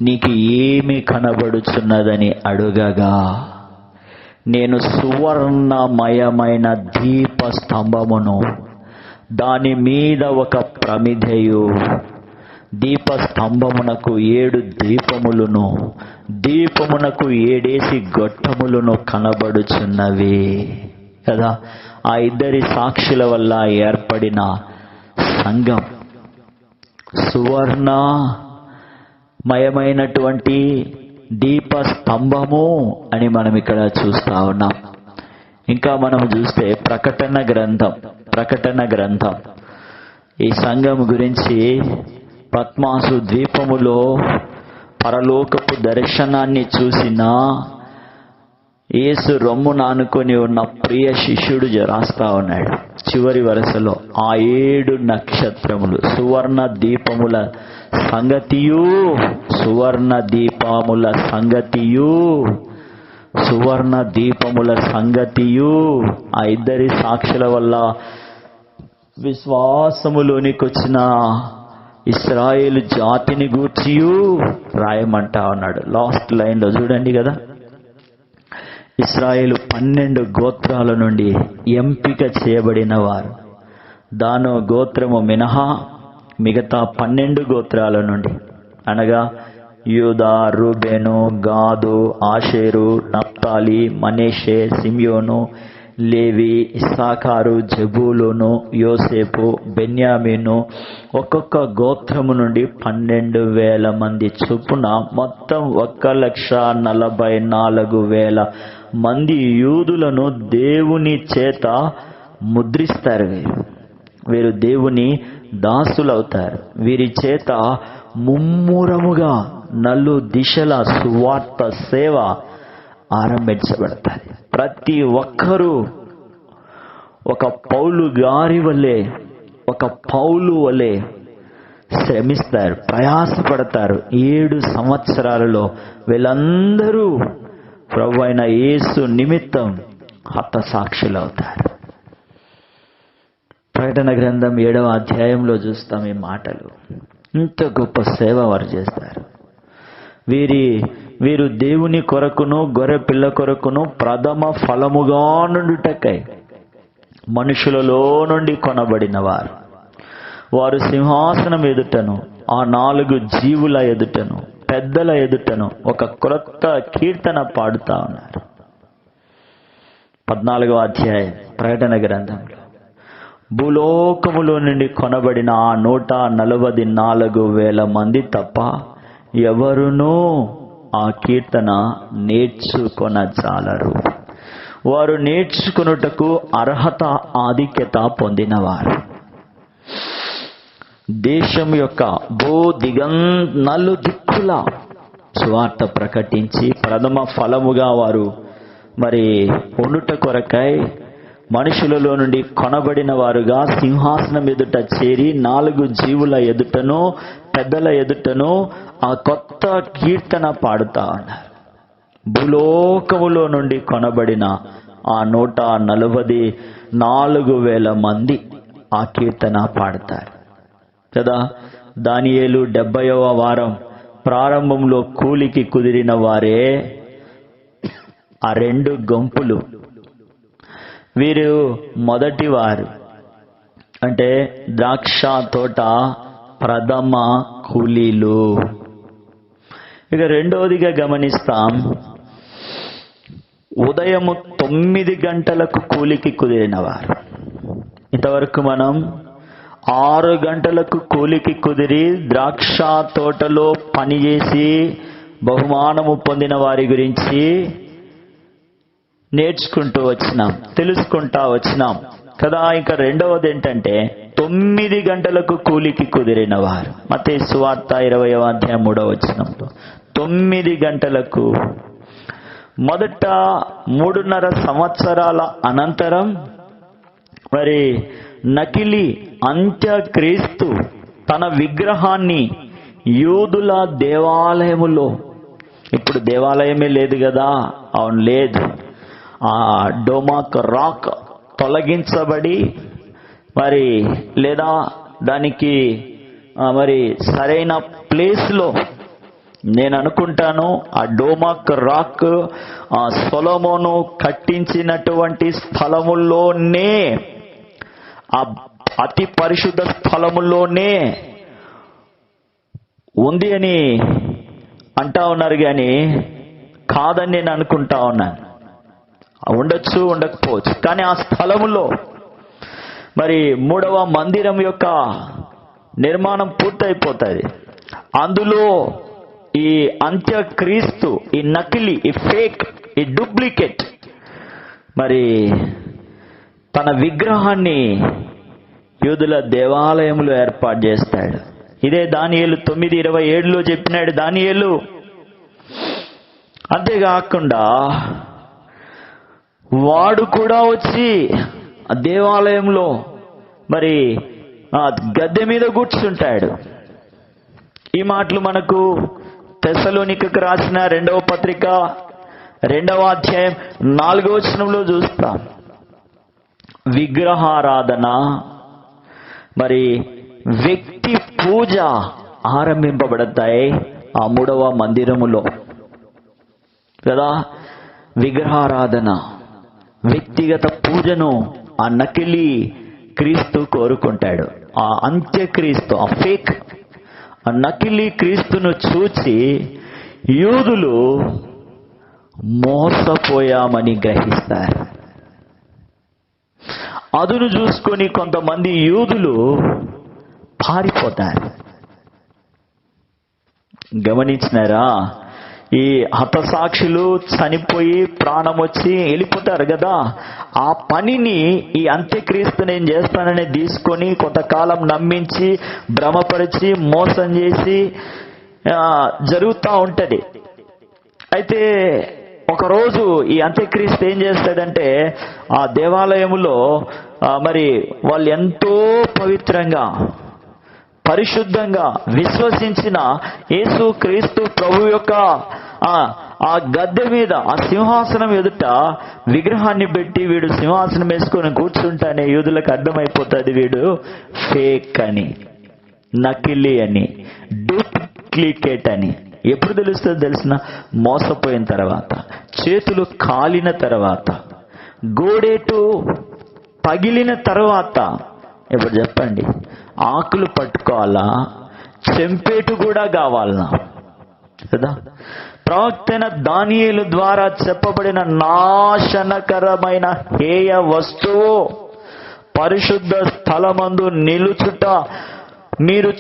Speaker 1: నీకు ఏమి కనబడుచున్నదని అడుగగా, నేను సువర్ణమయమైన దీప స్తంభమును, దాని మీద ఒక ప్రమిదయు, దీప స్తంభమునకు 7 దీపములను, దీపమునకు 7 గొట్టములను కనబడుచున్నవి కదా. ఆ ఇద్దరి సాక్షుల వల్ల ఏర్పడిన సంఘం సువర్ణమయమైనటువంటి దీప స్తంభము అని మనం ఇక్కడ చూస్తా ఉన్నాం. ఇంకా మనం చూస్తే ప్రకటన గ్రంథం ఈ సంఘం గురించి పద్మాసు ద్వీపములో పరలోకపు దర్శనాన్ని చూసిన యేసు రొమ్మున ఆనుకొని ఉన్న ప్రియ శిష్యుడు రాస్తా ఉన్నాడు చివరి వరుసలో. ఆ 7 నక్షత్రములు సువర్ణ దీపముల సంగతియు, సువర్ణ దీపముల సంగతియు, సువర్ణ దీపముల సంగతియు ఆ ఇద్దరి సాక్షుల వల్ల విశ్వాసములోనికి వచ్చిన ఇశ్రాయేలు జాతిని గూర్చియు రాయమంటా ఉన్నాడు. లాస్ట్ లైన్లో చూడండి కదా, ఇశ్రాయేలు 12 గోత్రాల నుండి ఎంపిక చేయబడిన వారు. దాను గోత్రము మినహా మిగతా 12 గోత్రాల నుండి, అనగా యూదా, రూబేను, గాదు, ఆషేరు, నప్తాలి, మనష్షే, సిమ్యోను, లేవి, ఇస్సాకారు, జెబూలూను, యోసేపు, బెన్యామీను, ఒక్కొక్క గోత్రము నుండి 12,000 మంది చొప్పున మొత్తం 1,44,000 మంది యూదులను దేవుని చేత ముద్రిస్తారు. వీరు దేవుని దాసులవుతారు. వీరి చేత ముమ్మూరముగా నలు దిశల సువార్త సేవ ఆరంభించబడతాయి. ప్రతి ఒక్కరూ ఒక పౌలు గారి వలె, ఒక పౌలు వలె శ్రమిస్తారు, ప్రయాసపడతారు. 7 సంవత్సరాలలో వీళ్ళందరూ ప్రభు అయిన యేసు నిమిత్తం హతసాక్షులవుతారు. ప్రకటన గ్రంథం 7వ అధ్యాయంలో చూస్తాం ఈ మాటలు. ఇంత గొప్ప సేవ వారు చేస్తారు. వీరు దేవుని కొరకును గొర్రె పిల్ల కొరకును ప్రథమ ఫలముగా నుండుటకై మనుషులలో నుండి కొనబడిన వారు. వారు సింహాసనం ఎదుటను, ఆ 4 జీవుల ఎదుటను, పెద్దల ఎదుటను ఒక క్రొత్త కీర్తన పాడుతా ఉన్నారు. 14వ అధ్యాయం ప్రకటన గ్రంథంలో, భూలోకములో నుండి కొనబడిన ఆ 144,000 మంది తప్ప ఎవరునూ ఆ కీర్తన నేర్చుకొనజాలరు. వారు నేర్చుకొనుటకు అర్హత, ఆధిక్యత పొందినవారు. దేశం యొక్క నలుదిక్కుల సువార్త ప్రకటించి ప్రథమ ఫలముగా వారు మరి ఉండుట కొరకై మనుషులలో నుండి కొనబడిన వారుగా సింహాసనం ఎదుట చేరి 4 జీవుల ఎదుటను, పెద్దల ఎదుటను ఆ కొత్త కీర్తన పాడుతా ఉన్నారు. భూలోకములో నుండి కొనబడిన ఆ 144,000 మంది ఆ కీర్తన పాడతారు కదా. దానియేలు 70వ వారం ప్రారంభంలో కూలికి కుదిరిన వారే ఆ 2 గుంపులు. వీరు మొదటి వారు, అంటే ద్రాక్ష తోట ప్రథమ కూలీలు. ఇక రెండవదిగా గమనిస్తాం, ఉదయము 9 గంటలకు కూలికి కుదిరిన వారు. ఇంతవరకు మనం 6 గంటలకు కూలికి కుదిరి ద్రాక్ష తోటలో పనిచేసి బహుమానము పొందిన వారి గురించి నేర్చుకుంటూ వచ్చినాం, తెలుసుకుంటా వచ్చినాం కదా. ఇంకా రెండవది ఏంటంటే 9 గంటలకు కూలికి కుదిరిన వారు. మత్తయి సువార్త 20వ అధ్యాయం 3వ వచనంలో 9 గంటలకు. మొదట 3.5 సంవత్సరాల అనంతరం మరి నకిలీ అంత్యక్రీస్తు తన విగ్రహాన్ని యూదుల దేవాలయములో, ఇప్పుడు దేవాలయమే లేదు కదా, అవును లేదు, ఆ డోమాక్ రాక్ తొలగించబడి మరి లేదా దానికి మరి సరైన ప్లేస్లో, నేను అనుకుంటాను ఆ డోమాక్ రాక్ సొలొమోను కట్టించినటువంటి స్థలముల్లోనే, ఆ అతి పరిశుద్ధ స్థలముల్లోనే ఉంది అని అంటా ఉన్నారు, కానీ కాదని నేను అనుకుంటా ఉన్నాను. ఉండొచ్చు, ఉండకపోవచ్చు, కానీ ఆ స్థలములో మరి 3వ మందిరం యొక్క నిర్మాణం పూర్తయిపోతుంది. అందులో ఈ అంత్యక్రీస్తు, ఈ నకిలీ, ఈ ఫేక్, ఈ డూప్లికేట్ మరి తన విగ్రహాన్ని యూదుల దేవాలయంలో ఏర్పాటు చేస్తాడు. ఇదే దానియేలు 9:27లో చెప్పినాడు దానియేలు. అంతేకాకుండా వాడు కూడా వచ్చి ఆ దేవాలయంలో మరి గద్దె మీద కూర్చుంటాడు. ఈ మాటలు మనకు తెస్సలోనికకు రాసిన 2వ పత్రిక 2వ అధ్యాయం 4వ వచనంలో చూస్తాం. విగ్రహారాధన మరి వ్యక్తి పూజ ఆరంభింపబడతాయి ఆ 3వ మందిరములో కదా. విగ్రహారాధన, వ్యక్తిగత పూజను ఆ నకిలీ క్రీస్తు కోరుకుంటాడు. ఆ అంత్యక్రీస్తు, ఆ ఫేక్, ఆ నకిలీ క్రీస్తును చూచి యూదులు మోసపోయామని గ్రహిస్తారు. అదును చూసుకొని కొంతమంది యూదులు పారిపోతారు. గమనించినారా? ఈ హతసాక్షులు చనిపోయి ప్రాణం వచ్చి వెళ్ళిపోతారు కదా, ఆ పనిని ఈ అంత్యక్రీస్తు నేను చేస్తానని తీసుకొని కొంతకాలం నమ్మించి భ్రమపరిచి మోసం చేసి జరుగుతూ ఉంటది. అయితే ఒకరోజు ఈ అంత్యక్రీస్తు ఏం చేస్తాడంటే ఆ దేవాలయములో మరి వాళ్ళు ఎంతో పవిత్రంగా పరిశుద్ధంగా విశ్వసించిన యేసు క్రీస్తు ప్రభు యొక్క ఆ గద్దె మీద, ఆ సింహాసనం ఎదుట విగ్రహాన్ని పెట్టి వీడు సింహాసనం వేసుకొని కూర్చుంటానే యూదులకు అర్థమైపోతుంది వీడు ఫేక్ అని, నకిలీ అని, డూప్లికేట్ అని. ఎప్పుడు తెలుస్తుంది తెలిసిన? మోసపోయిన తర్వాత, చేతులు కాలిన తర్వాత, గోడేటు పగిలిన తర్వాత. ఇప్పుడు చెప్పండి, ఆకులు పట్టుకోవాలా, చెంపేటు కూడా కావాలనా కదా? ప్రవక్తైన దానియేలు ద్వారా చెప్పబడిన నాశనకరమైన హేయ వస్తువు పరిశుద్ధ స్థలమందు నిలుచుట మీరు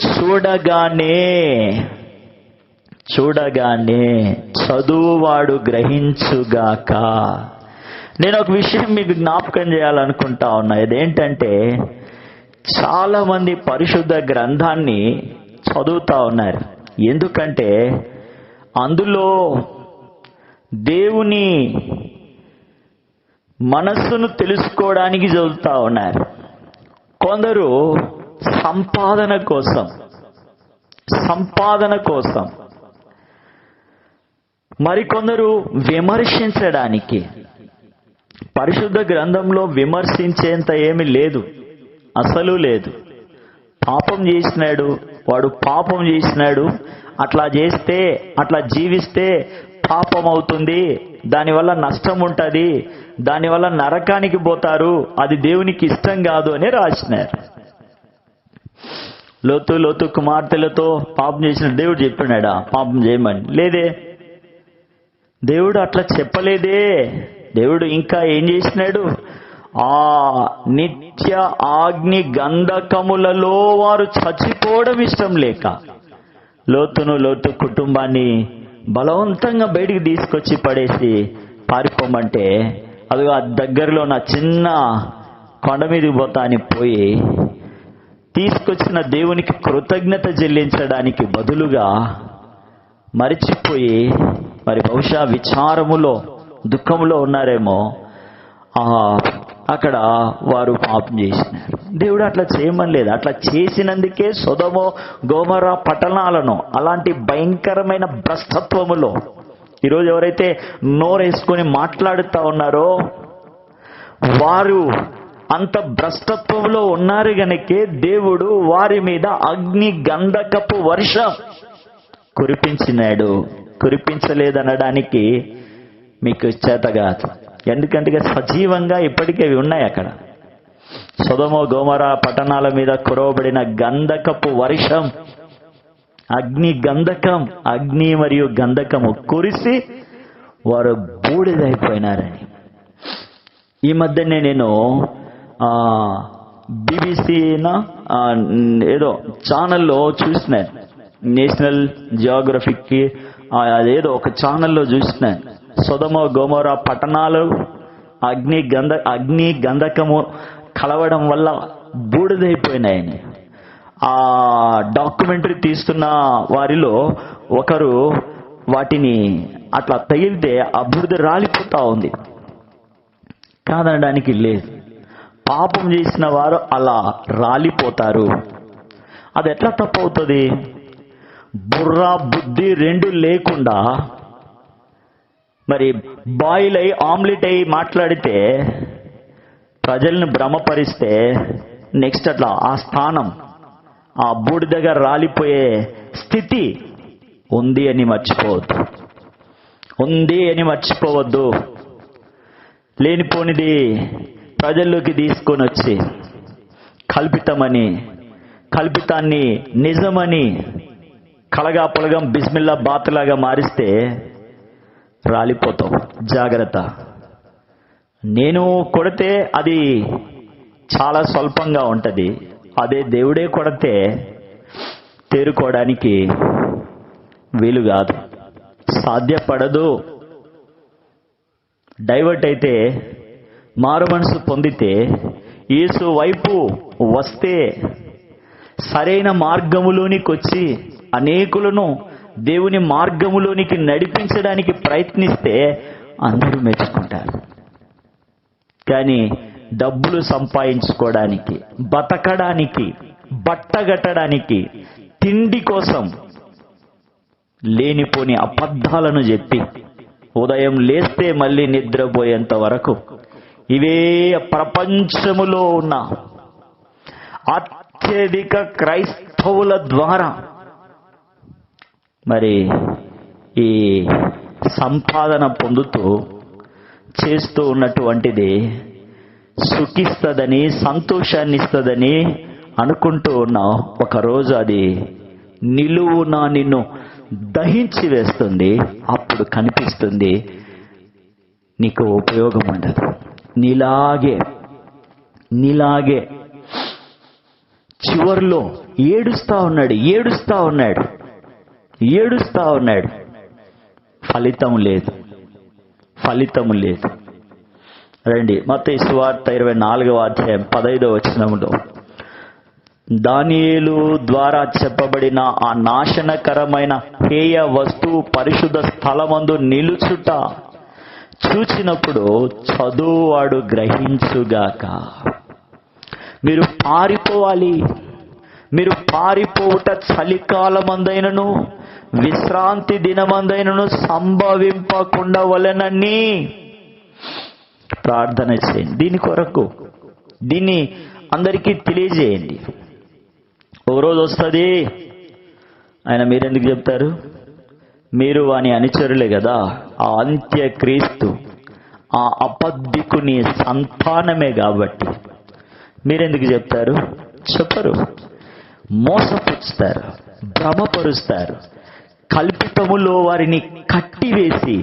Speaker 1: చూడగానే చదువువాడు గ్రహించుగాక. నేను ఒక విషయం మీకు జ్ఞాపకం చేయాలనుకుంటా ఉన్నా. ఇదేంటంటే చాలా మంది పరిశుద్ధ గ్రంథాన్ని చదువుతా ఉన్నారు. ఎందుకంటే అందులో దేవుని మనస్సును తెలుసుకోవడానికి చదువుతా ఉన్నారు. కొందరు సంపాదన కోసం, మరికొందరు విమర్శించడానికి. పరిశుద్ధ గ్రంథంలో విమర్శించేంత ఏమీ లేదు, అసలు లేదు. పాపం చేసినాడు వాడు, పాపం చేసినాడు, అట్లా చేస్తే, అట్లా జీవిస్తే పాపం అవుతుంది, దానివల్ల నష్టం ఉంటుంది, దానివల్ల నరకానికి పోతారు, అది దేవునికి ఇష్టం కాదు అని రాసినారు. లోతు కుమార్తెలతో పాపం చేసిన దేవుడు చెప్పినాడా పాపం చేయమని? లేదే, దేవుడు అట్లా చెప్పలేదే. దేవుడు ఇంకా ఏం చేసినాడు? ఆ నిత్య అగ్ని గంధకములలో వారు చచ్చిపోవడం ఇష్టం లేక లోతు కుటుంబాన్ని బలవంతంగా బయటికి తీసుకొచ్చి పడేసి పారిపోమంటే అదిగో ఆ దగ్గరలో నా చిన్న కొండ మీదకి పోతా అని పోయి తీసుకొచ్చిన దేవునికి కృతజ్ఞత చెల్లించడానికి బదులుగా మరిచిపోయి మరి బహుశా విచారములో దుఃఖములో ఉన్నారేమో, అక్కడ వారు పాపం చేసినారు. దేవుడు అట్లా చేయమని లేదు. అట్లా చేసినందుకే సొదొమ గొమొర్రా పట్టణాలను అలాంటి భయంకరమైన భ్రష్టత్వములో ఈరోజు ఎవరైతే నోరేసుకొని మాట్లాడుతూ ఉన్నారో వారు అంత భ్రష్టత్వంలో ఉన్నారు గనుకే దేవుడు వారి మీద అగ్ని గంధకపు వర్షం కురిపించలేదనడానికి మీకు చేత కాదు. ఎందుకంటే సజీవంగా ఇప్పటికే అవి ఉన్నాయి. అక్కడ సొదొమ గొమొర్రా పట్టణాల మీద కురవబడిన గంధకపు వర్షం, అగ్ని మరియు గంధకము కురిసి వారు బూడిదైపోయినారని. ఈ మధ్యనే నేను BBC ఏదో ఛానల్లో చూసినాను, నేషనల్ జియోగ్రఫిక్ అదేదో ఒక ఛానల్లో చూసినాను. సొదొమ గొమొర్రా పట్టణాలు అగ్ని గంధకము కలవడం వల్ల బూడిదైపోయినాయని. ఆ డాక్యుమెంటరీ తీస్తున్న వారిలో ఒకరు వాటిని అట్లా తగిలితే ఆ బూడిద రాలిపోతా ఉంది. కాదనడానికి లేదు. పాపం చేసిన వారు అలా రాలిపోతారు. అది ఎట్లా తప్పవుతుంది? బుర్ర బుద్ధి రెండు లేకుండా మరి బాయిల్ అయి ఆమ్లెట్ అయి మాట్లాడితే ప్రజల్ని భ్రమపరిస్తే నెక్స్ట్ అట్లా ఆ స్థానం ఆ బూడిదగా రాలిపోయే స్థితి ఉంది అని మర్చిపోవద్దు. లేనిపోనిది ప్రజల్లోకి తీసుకొని వచ్చి కల్పితాన్ని నిజమని కలగా పొలగం బిస్మిల్లా బాతులాగా మారిస్తే రాలిపోతాం. జాగ్రత్త. నేను కొడితే అది చాలా స్వల్పంగా ఉంటుంది. అదే దేవుడే కొడితే తేరుకోవడానికి వీలు కాదు, సాధ్యపడదు. డైవర్ట్ అయితే, మారు మనసు పొందితే, యేసు వైపు వస్తే, సరైన మార్గములోనికి వచ్చి అనేకులను దేవుని మార్గములోనికి నడిపించడానికి ప్రయత్నిస్తే అందరూ మెచ్చుకుంటారు. కానీ డబ్బులు సంపాదించుకోవడానికి, బతకడానికి, బట్టగట్టడానికి, తిండి కోసం లేనిపోని అబద్ధాలను చెప్పి ఉదయం లేస్తే మళ్ళీ నిద్రపోయేంత వరకు ఇవే ప్రపంచములో ఉన్న అత్యధిక క్రైస్తవుల ద్వారా మరి ఈ సంపాదన పొందుతూ చేస్తూ ఉన్నటువంటిది సుఖిస్తుందని, సంతోషాన్ని ఇస్తుందని అనుకుంటూ ఉన్నావు. ఒకరోజు అది నిలువునా నిన్ను దహించి వేస్తుంది. అప్పుడు కనిపిస్తుంది నీకు ఉపయోగం ఉండదు. నీలాగే చివర్లో ఏడుస్తా ఉన్నాడు. ఫలితం లేదు. రండి, మత్తయి సువార్త 24వ అధ్యాయం 15వ వచనంలో దానియేలు ద్వారా చెప్పబడిన ఆ నాశనకరమైన హేయ వస్తువు పరిశుద్ధ స్థలమందు నిలుచుట చూచినప్పుడు చదువువాడు గ్రహించుగాక. మీరు పారిపోవుట చలికాలమందైనను విశ్రాంతి దినమందైనను సంభవింపకుండా వలెనని ప్రార్థన చేయండి. దీని కొరకు దీన్ని అందరికీ తెలియజేయండి. ఓ రోజు వస్తుంది. ఆయన మీరెందుకు చెప్తారు? మీరు వాని అనుచరులే కదా. ఆ అంత్యక్రీస్తు ఆ అబద్ధికుని సంతానమే కాబట్టి మీరెందుకు చెప్తారు? చెప్పరు. మోసపుచ్చుతారు, భ్రమపరుస్తారు, కల్పితములో వారిని కట్టివేసి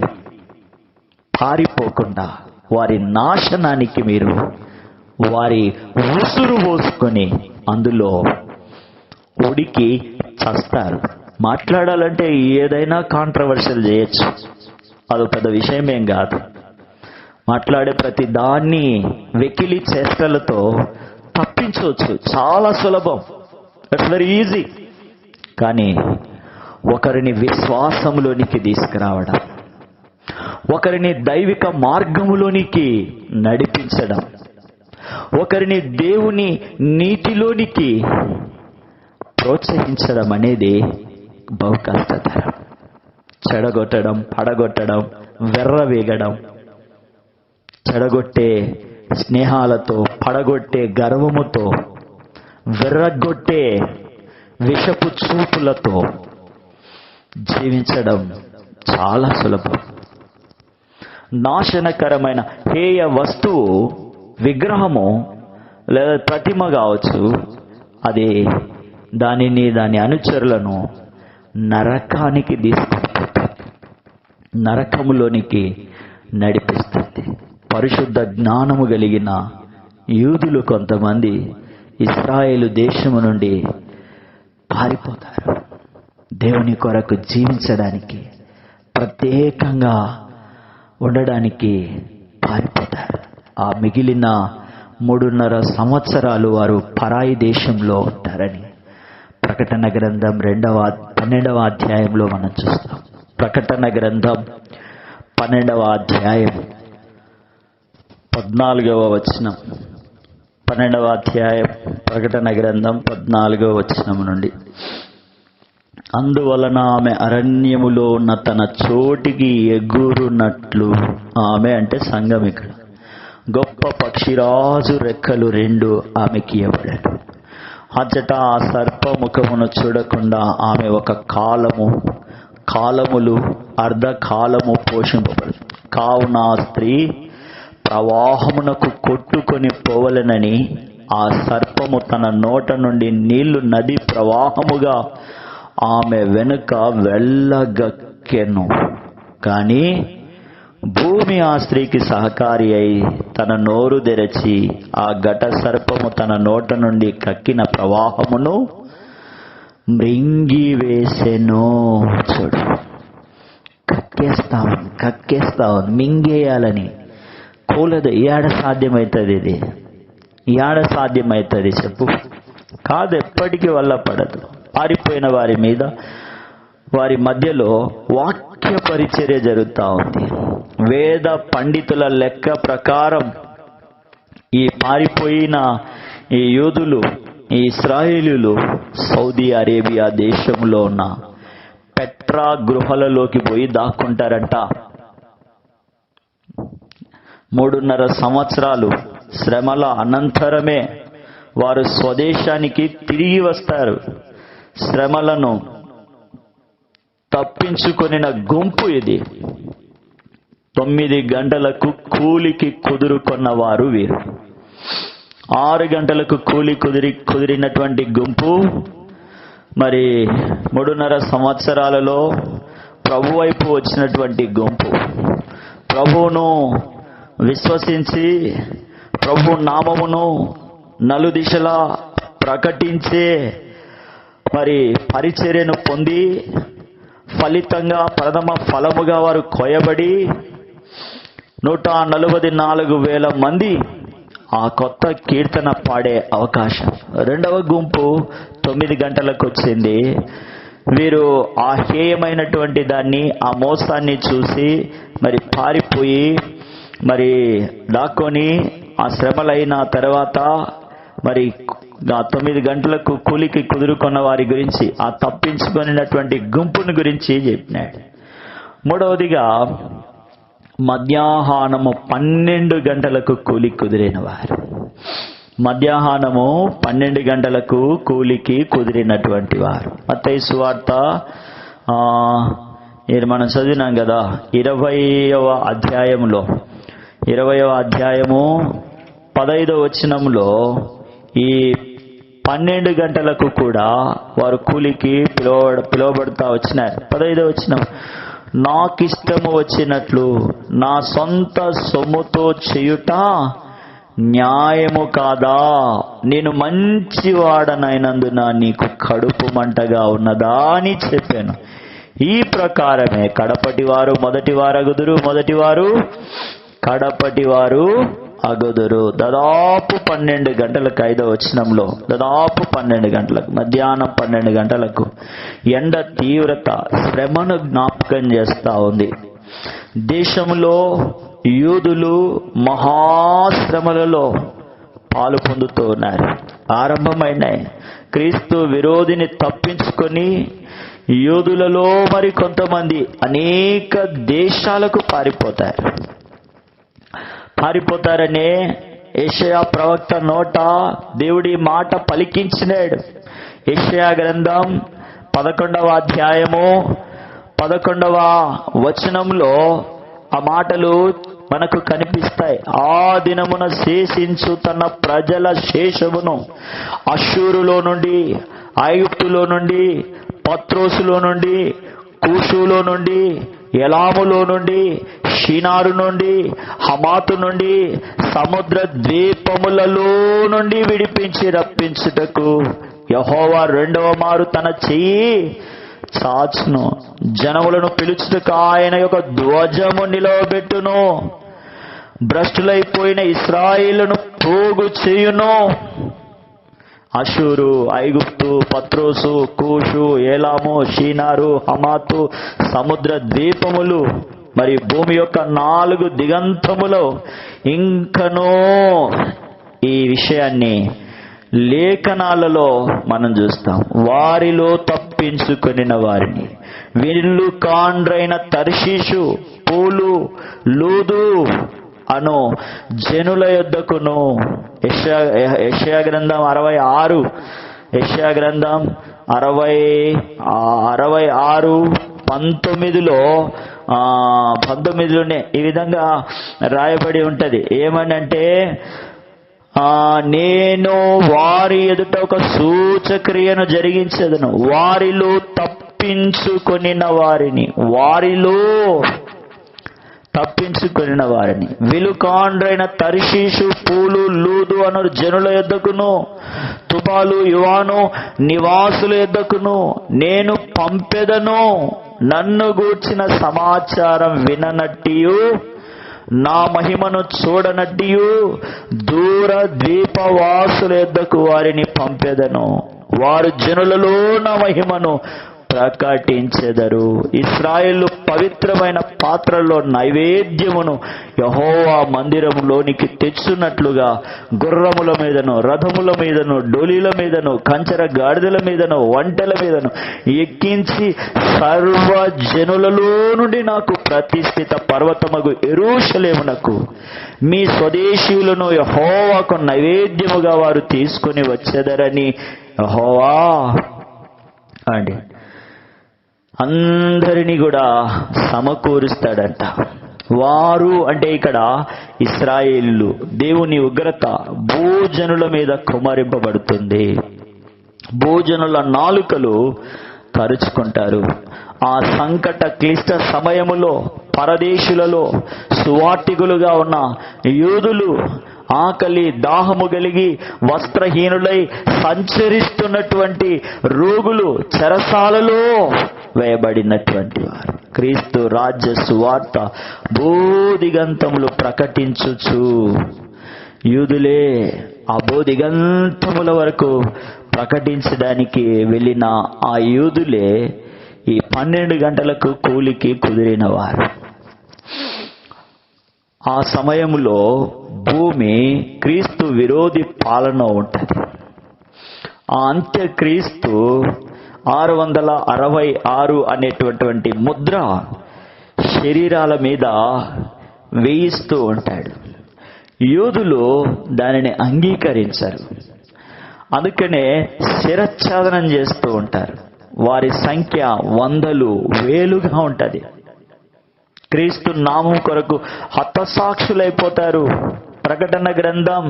Speaker 1: పారిపోకుండా వారి నాశనానికి మీరు వారి ఉసురు పోసుకొని అందులో ఉడికి చస్తారు. మాట్లాడాలంటే ఏదైనా కాంట్రవర్షియల్ చేయొచ్చు, అదో పెద్ద విషయమేం కాదు. మాట్లాడే ప్రతి దాన్ని వెకిలి చేష్టలతో తప్పించవచ్చు, చాలా సులభం, ఇట్స్ వెరీ ఈజీ. కానీ ఒకరిని విశ్వాసంలోనికి తీసుకురావడం, ఒకరిని దైవిక మార్గములోనికి నడిపించడం, ఒకరిని దేవుని నీతిలోనికి ప్రోత్సహించడం అనేది బహు కష్టతరం. చెడగొట్టడం, పడగొట్టడం, వెర్రవేగడం, చెడగొట్టే స్నేహాలతో, పడగొట్టే గర్వముతో, వెర్రగొట్టే విషపు చూపులతో జీవించడం చాలా సులభం. నాశనకరమైన హేయ వస్తువు, విగ్రహము లేదా ప్రతిమ కావచ్చు, అది దాని అనుచరులను నరకానికి తీసుకుపోతుంది, నరకములోనికి నడిపిస్తుంది. పరిశుద్ధ జ్ఞానము కలిగిన యూదులు కొంతమంది ఇశ్రాయేలు దేశము నుండి పారిపోతారు. దేవుని కొరకు జీవించడానికి, ప్రత్యేకంగా ఉండడానికి పారిపోతారు. ఆ మిగిలిన 3.5 సంవత్సరాలు వారు పరాయి దేశంలో ఉంటారని ప్రకటన గ్రంథం 12వ అధ్యాయంలో మనం చూస్తాం. ప్రకటన గ్రంథం 12వ అధ్యాయం 14వ వచనం. 12వ అధ్యాయం ప్రకటన గ్రంథం 14వ వచనం నుండి, అందువలన ఆమె అరణ్యములో ఉన్న తన చోటికి ఎగురునట్లు, ఆమె అంటే సంఘం, ఇక్కడ గొప్ప పక్షిరాజు రెక్కలు 2 ఆమెకి ఇవ్వబడాడు. అచ్చట ఆ సర్పముఖమును చూడకుండా ఆమె ఒక కాలములు అర్ధకాలము పోషింపబడు. కావున ఆ స్త్రీ ప్రవాహమునకు కొట్టుకొని పోవలెనని ఆ సర్పము తన నోట నుండి నీళ్లు నది ప్రవాహముగా ఆమె వెనుక వెళ్ళగక్కెను. కానీ భూమి ఆ స్త్రీకి సహకారి అయి తన నోరు తెరచి ఆ ఘట సర్పము తన నోట నుండి కక్కిన ప్రవాహమును మృంగివేసెను. చూడు, కక్కేస్తావు మింగేయాలని కూలదు. ఏడ సాధ్యమవుతుంది ఇది? ఏడ సాధ్యమవుతుంది చెప్పు? కాదు, ఎప్పటికీ వల్ల పడదు. పారిపోయిన వారి మీద, వారి మధ్యలో వాక్య పరిచర్య జరుగుతూ ఉంది. వేద పండితుల లెక్క ప్రకారం ఈ పారిపోయిన ఈ యూదులు, ఈ ఇశ్రాయేలీయులు సౌదీ అరేబియా దేశంలో ఉన్న పెట్రా గృహాలలోకి పోయి దాక్కుంటారంట. 3.5 సంవత్సరాలు శ్రమల అనంతరమే వారు స్వదేశానికి తిరిగి వస్తారు. శ్రమలను తప్పించుకొనిన గుంపు ఇది. 9 గంటలకు కూలికి కుదురుకున్నవారు వీరు. 6 గంటలకు కూలి కుదిరినటువంటి గుంపు మరి 3.5 సంవత్సరాలలో ప్రభు వైపు వచ్చినటువంటి గుంపు, ప్రభువును విశ్వసించి ప్రభు నామమును నలుదిశలా ప్రకటించే మరి పరిచర్యను పొంది ప్రథమ ఫలముగా వారు కోయబడి 144,000 మంది ఆ కొత్త కీర్తన పాడే అవకాశం. రెండవ గుంపు 9 గంటలకు వచ్చింది. వీరు ఆ హేయమైనటువంటి దాన్ని, ఆ మోసాన్ని చూసి మరి పారిపోయి మరి దాక్కొని ఆ శ్రమలైన తర్వాత మరి ఆ 9 గంటలకు కూలికి కుదురుకున్న వారి గురించి, ఆ తప్పించుకున్నటువంటి గుంపుని గురించి చెప్పినాడు. మూడవదిగా మధ్యాహ్నము 12 గంటలకు కూలి కుదిరిన వారు. మధ్యాహ్నము 12 గంటలకు కూలికి కుదిరినటువంటి వారు. మత్తయి సువార్త ఇది మనం చదివినాం కదా, 20వ అధ్యాయంలో 20వ అధ్యాయము 15వ వచనంలో ఈ 12 గంటలకు కూడా వారు కూలికి పిలువబడతా వచ్చినారు. 15వ వచనం, నాకిష్టము వచ్చినట్లు నా సొంత సొమ్ముతో చేయుట న్యాయము కాదా? నేను మంచివాడనైనందున నీకు కడుపు మంటగా ఉన్నదా అని చెప్పాను. ఈ ప్రకారమే కడపటివారు మొదటివారు అగుదురు, మొదటివారు కడపటివారు అగుదురు. దాదాపు 12 గంటలకు, 5వ వచనంలో దాదాపు 12 గంటలకు, మధ్యాహ్నం 12 గంటలకు ఎండ తీవ్రత శ్రమను జ్ఞాపకం చేస్తా ఉంది. దేశంలో యూదులు మహాశ్రమలలో పాలు పొందుతూ ఉన్నారు. ఆరంభమైనాయి. క్రీస్తు విరోధిని తప్పించుకొని యూదులలో మరి కొంతమంది అనేక దేశాలకు పారిపోతారనే యెషయా ప్రవక్త నోట దేవుడి మాట పలికించినాడు. యెషయా గ్రంథం 11వ అధ్యాయము 11వ వచనంలో ఆ మాటలు మనకు కనిపిస్తాయి. ఆ దినమున శేషించు తన ప్రజల శేషమును అష్షూరులో నుండి, ఐగుప్తులో నుండి, పత్రోసులో నుండి, కూషులో నుండి, ఎలాములో నుండి, షినారు నుండి, హమాతు నుండి, సముద్ర ద్వీపములలో నుండి విడిపించి రప్పించుటకు యెహోవా రెండవ మారు తన చెయ్యి చాచును. జనములను పిలుచుటకు ఆయన యొక్క ధ్వజము నిలవబెట్టును. భ్రష్టులైపోయిన ఇశ్రాయేలును పోగు చేయును. అషూరు, ఐగుప్తు, పత్రోసు, కూషు, ఏలాము, షీనారు, హమాతు, సముద్ర ద్వీపములు, మరి భూమి యొక్క 4 దిగంతములో ఇంకనూ ఈ విషయాన్ని లేఖనాలలో మనం చూస్తాం. వారిలో తప్పించుకొనిన వారిని, విల్లు కాండ్రైన తర్షీషు, పూలు, లూదు అను జనుల యొద్దకును. యెషయా గ్రంథం 66, యెషయా గ్రంథం 66 19లోనే ఈ విధంగా రాయబడి ఉంటది. ఏమనంటే, నేను వారి ఎదుట ఒక సూచక్రియను జరిగించదను, వారిలో తప్పించుకొనిన వారిని విలుకాండ్రైన తర్షీషు, పూలు, లూదు అను జనుల యొద్దకును, తుబాలు, యువాను నివాసుల యొద్దకును నేను పంపెదను. నన్ను గూర్చిన సమాచారం విననట్టియు, నా మహిమను చూడనట్టియు దూర ద్వీపవాసుల యొద్దకు వారిని పంపెదను. వారు జనులలో నా మహిమను ప్రకటించెదరు. ఇశ్రాయేలు పవిత్రమైన పాత్రలో నైవేద్యమును యెహోవా మందిరములోనికి తెచ్చున్నట్లుగా గుర్రముల మీదను, రథముల మీదను, డోలీల మీదను, కంచర గాడిదల మీదను, ఒంటెల మీదను ఎక్కించి సర్వ జనులలో నుండి నాకు ప్రతిష్ఠిత పర్వతమగు యెరూషలేమునకు మీ స్వదేశీయులను యెహోవాకు నైవేద్యముగా వారు తీసుకుని వచ్చెదరని యెహోవా అండి అందరినీ కూడా సమకూరుస్తాడంట. వారు అంటే ఇక్కడ ఇశ్రాయేలు. దేవుని ఉగ్రత భూజనుల మీద కుమ్మరింపబడుతుంది. భూజనుల నాలుకలు కరుచుకుంటారు. ఆ సంకట క్లిష్ట సమయములో పరదేశులలో సువార్తికులుగా ఉన్న యూదులు ఆకలి దాహము కలిగి వస్త్రహీనులై సంచరిస్తున్నటువంటి రోగులు, చెరసాలలో వేయబడినటువంటి వారు క్రీస్తు రాజ్య సువార్త బోధిగంతములు ప్రకటించుచు యూదులే ఆ బోధిగంతముల వరకు ప్రకటించడానికి వెళ్ళిన ఆ యూదులే ఈ 12 గంటలకు కూలికి కుదిరిన వారు. ఆ సమయంలో భూమి క్రీస్తు విరోధి పాలన ఉంటుంది. ఆ అంత్యక్రీస్తు 666 అనేటువంటి ముద్ర శరీరాల మీద వేయిస్తూ ఉంటాడు. యూదులు దానిని అంగీకరించరు. అందుకనే శిరచ్ఛేదనం చేస్తూ ఉంటారు. వారి సంఖ్య 100,000గా ఉంటుంది. క్రీస్తు నామం కొరకు హతసాక్షులైపోతారు. ప్రకటన గ్రంథం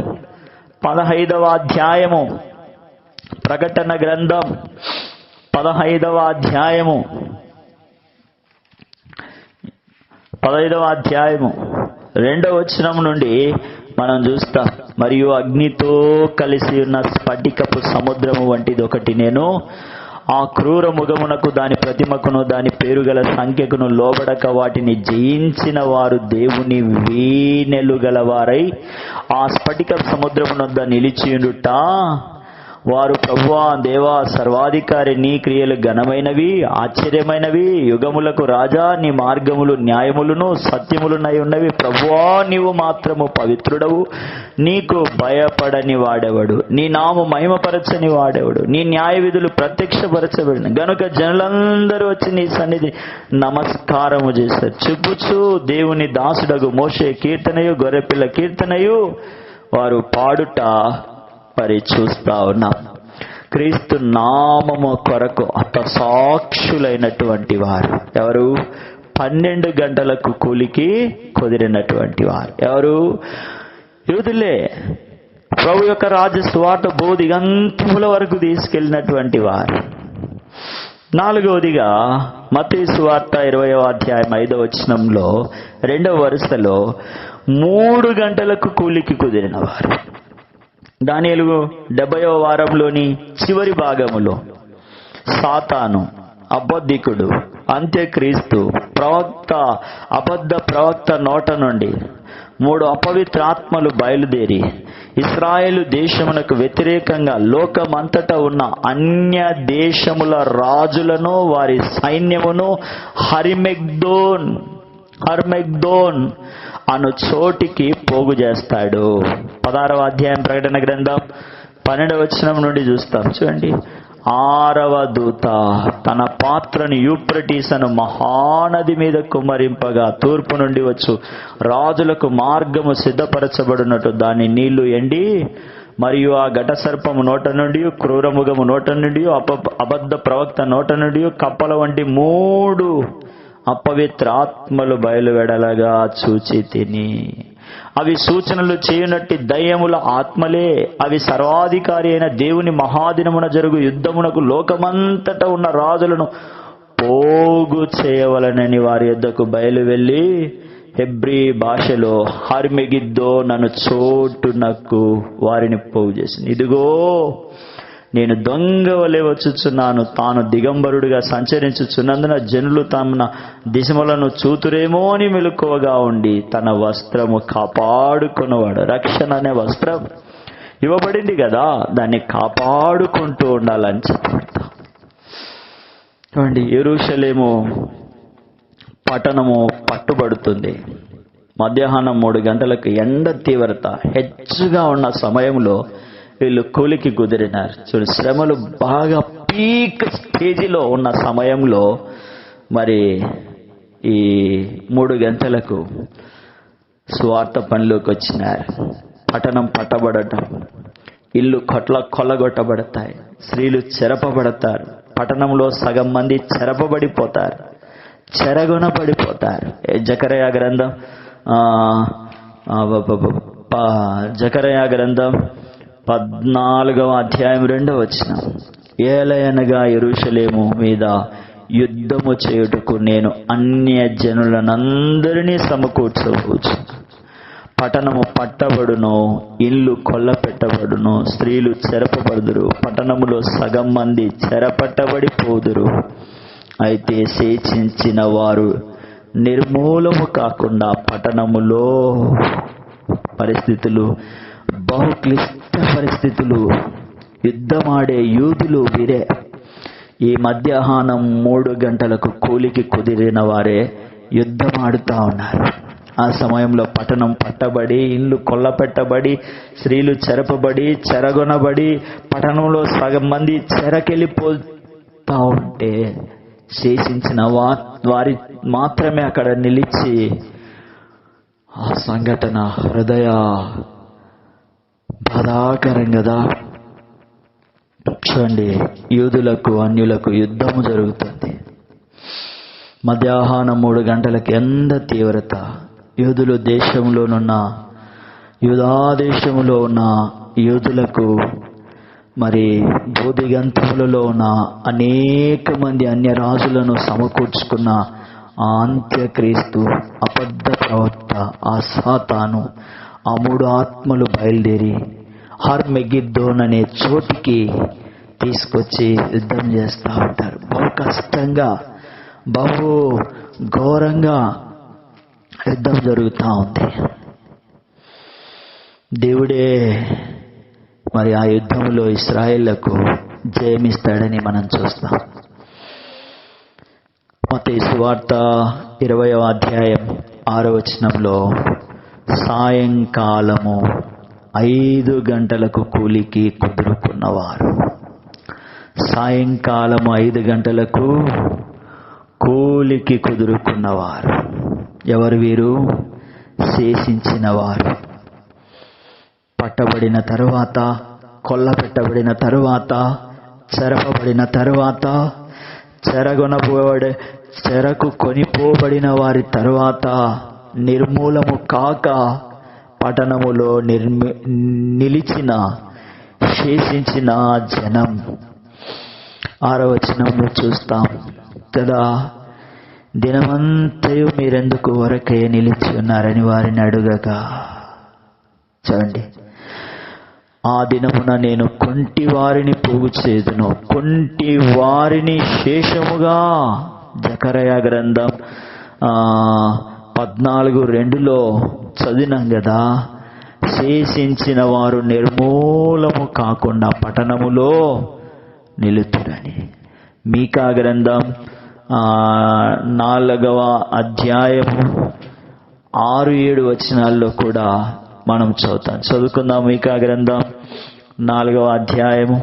Speaker 1: 15వ అధ్యాయము, ప్రకటన గ్రంథం 15వ అధ్యాయము 2వ వచనం నుండి మనం చూస్తాం. మరియు అగ్నితో కలిసి ఉన్న స్ఫటికపు సముద్రము వంటిది ఒకటి నేను ఆ క్రూర ముఖమునకు దాని ప్రతిమకును దాని పేరుగల సంఖ్యకును లోబడక వాటిని జయించిన వారు దేవుని వీణెలు గలవారై ఆ స్ఫటిక సముద్రమునొద్ద నిలిచియుండుట వారు ప్రభువా దేవా సర్వాధికారి, నీ క్రియలు ఘనమైనవి ఆశ్చర్యమైనవి, యుగములకు రాజా, నీ మార్గములు న్యాయములను సత్యములునై ఉన్నవి. ప్రభువా నీవు మాత్రము పవిత్రుడవు, నీకు భయపడని వాడెవడు, నీ నాము మహిమపరచని వాడెవడు, నీ న్యాయ విధులు ప్రత్యక్షపరచబడిన గనుక జనులందరూ వచ్చి నీ సన్నిధి నమస్కారము చేస్తారు. చెప్పుచు దేవుని దాసుడగు మోషే కీర్తనయు గొర్రెపిల్ల కీర్తనయు వారు పాడుట మరి చూస్తా ఉన్నాం. క్రీస్తు నామము కొరకు హతసాక్షులైనటువంటి వారు ఎవరు? 12 గంటలకు కూలికి కుదిరినటువంటి వారు ఎవరు? యూదులే. ప్రభు యొక్క రాజ్య సువార్త బోధిగంతముల వరకు తీసుకెళ్ళినటువంటి వారు. 4వదిగా మత్తయి సువార్త 20వ అధ్యాయం 5వ వచనంలో 2వ వరుసలో 3 గంటలకు కూలికి కుదిరిన వారు. దానియేలు 70వ వారంలోని చివరి భాగములో సాతాను, అబద్ధికుడు, అంత్యక్రీస్తు, ప్రవక్త, అబద్ధ ప్రవక్త నోట నుండి 3 అపవిత్రాత్మలు బయలుదేరి ఇశ్రాయేలు దేశమునకు వ్యతిరేకంగా లోకమంతటా ఉన్న అన్య దేశముల రాజులను వారి సైన్యమును హర్మెగ్దోన్ అను చోటికి పోగు చేస్తాడు. 16వ అధ్యాయం ప్రకటన గ్రంథం 12వ వచనం నుండి చూస్తాం. చూడండి, 6వ దూత తన పాత్రను యూప్రటీస్ అను మహానది మీద కుమ్మరింపగా తూర్పు నుండి వచ్చు రాజులకు మార్గము సిద్ధపరచబడినట్టు దాని నీళ్లు ఎండి మరియు ఆ ఘట సర్పము నోట నుండి, క్రూరముఖము నోట నుండి, అబద్ధ ప్రవక్త నోట నుండి కప్పల వంటి 3 అపవిత్ర ఆత్మలు బయలువెడలగా చూచి తిని. అవి సూచనలు చేయునట్టి దయ్యముల ఆత్మలే. అవి సర్వాధికారి అయిన దేవుని మహాదినమున జరుగు యుద్ధమునకు లోకమంతట ఉన్న రాజులను పోగు చేయవలనని వారి యొద్దకు బయలు వెళ్ళి హెబ్రీ భాషలో హర్మెగిద్దోన్ అను చోటునకు వారిని పోగు చేసింది. ఇదిగో నేను దొంగ వలె వచ్చుచున్నాను. తాను దిగంబరుడిగా సంచరించుచున్నందున జనులు తమ దిశములను చూతురేమో అని మెలకువగా ఉండి తన వస్త్రము కాపాడుకున్నవాడు. రక్షణ అనే వస్త్రం ఇవ్వబడింది కదా, దాన్ని కాపాడుకుంటూ ఉండాలని చెప్పబడతాం. చూడండి, యెరూషలేము పట్టణము పట్టుబడుతుంది. మధ్యాహ్నం 3 గంటలకు ఎండ తీవ్రత హెచ్చుగా ఉన్న సమయంలో వీళ్ళు కూలికి కుదిరినారు. చూడు, శ్రమలు బాగా పీక్ స్టేజిలో ఉన్న సమయంలో మరి ఈ 3 గంటలకు స్వార్థ పనిలోకి వచ్చినారు. పట్టణం పట్టబడటం, ఇల్లు కొల్లగొట్టబడతాయి, స్త్రీలు చెరపబడతారు, పట్టణంలో సగం మంది చెరపబడిపోతారు, చెరగొనబడిపోతారు. జకరయా గ్రంథం జకరయా గ్రంథం 14వ అధ్యాయం 2వ వచనం, ఏలయనగా యెరూషలేము మీద యుద్ధము చేయుటకు నేను అన్య జనులనందరినీ సమకూర్చవచ్చు. పట్టణము పట్టబడును, ఇల్లు కొల్లపెట్టబడును, స్త్రీలు చెరపబడుదురు, పట్టణములో సగం మంది చెరపట్టబడిపోదురు. అయితే శేషించిన వారు నిర్మూలము కాకుండా పట్టణములో పరిస్థితులు బహుక్లిష్ట పరిస్థితులు. యుద్ధమాడే యూదులు వీరే. ఈ మధ్యాహ్నం 3 గంటలకు కూలికి కుదిరిన వారే యుద్ధమాడుతూ ఉన్నారు. ఆ సమయంలో పట్టణం పట్టబడి, ఇల్లు కొల్లపెట్టబడి, స్త్రీలు చెరపబడి, చెరగొనబడి, పట్టణంలో సగం మంది చెరకెళ్ళిపోతూ ఉంటే శేషించిన వారి మాత్రమే అక్కడ నిలిచి ఆ సంఘటన హృదయ బాధాకరం కదా. చూడండి, యూదులకు అన్యులకు యుద్ధము జరుగుతుంది. మధ్యాహ్నం 3 గంటలకు ఎంత తీవ్రత. యూదులు దేశంలోనున్న యూదా దేశంలో ఉన్న యూదులకు మరి బోధిగంతములలో ఉన్న అనేక మంది అన్య రాజులను సమకూర్చుకున్న ఆ అంత్యక్రీస్తు, అబద్ధ ప్రవక్త, ఆ సాతాను ఆ 3 ఆత్మలు బయలుదేరి హర్మెగిద్దోన్ అనే చోటికి తీసుకొచ్చి యుద్ధం చేస్తూ ఉంటారు. బహు కష్టంగా, బహు ఘోరంగా యుద్ధం జరుగుతూ ఉంది. దేవుడే మరి ఆ యుద్ధంలో ఇశ్రాయేళ్లకు జయమిస్తాడని మనం చూస్తాం. మత్తయి సువార్త 20వ అధ్యాయం 6వ వచనంలో సాయంకాలము 5 గంటలకు కూలికి కుదురుకున్నవారు, సాయంకాలం 5 గంటలకు కూలికి కుదురుకున్నవారు ఎవరు? వీరు శేషించిన వారు. పట్టబడిన తరువాత, కొల్ల పెట్టబడిన తరువాత, చెరపబడిన తరువాత, చెరకు కొనిపోబడిన వారి తరువాత నిర్మూలము కాక పట్టణములో నిలిచిన శేషించిన జనం. 6వ వచనంలో చూస్తాం కదా, దినమంతయు మీరెందుకు వరకే నిలిచి ఉన్నారని వారిని అడుగగా, చూడండి, ఆ దినమున నేను కుంటి వారిని పోగు చేదును, కుంటి వారిని శేషముగా. జకరయా గ్రంథం 14:2లో చదివినాం కదా, శేషించిన వారు నిర్మూలము కాకుండా పట్టణములో నిలుతురని. మీకా గ్రంథం 4వ అధ్యాయము 6-7 వచనాల్లో కూడా మనం చదువుకుందాం. మీకా గ్రంథం 4వ అధ్యాయము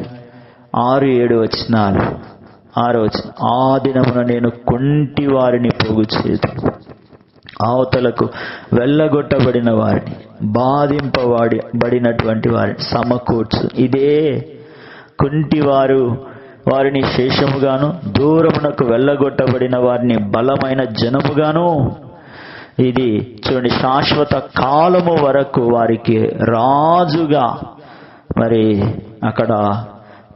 Speaker 1: 6-7 వచనాలు. 6వ వచనం, ఆ దినమున నేను కుంటి వారిని పోగు చేదు, అవతలకు వెళ్ళగొట్టబడిన వారిని, బాధింపబడినటువంటి వారిని సమకూర్చు. ఇదే కుంటి వారిని శేషముగాను, దూరమునకు వెళ్ళగొట్టబడిన వారిని బలమైన జనముగాను. ఇది చూడండి, శాశ్వత కాలము వరకు వారికి రాజుగా. మరి అక్కడ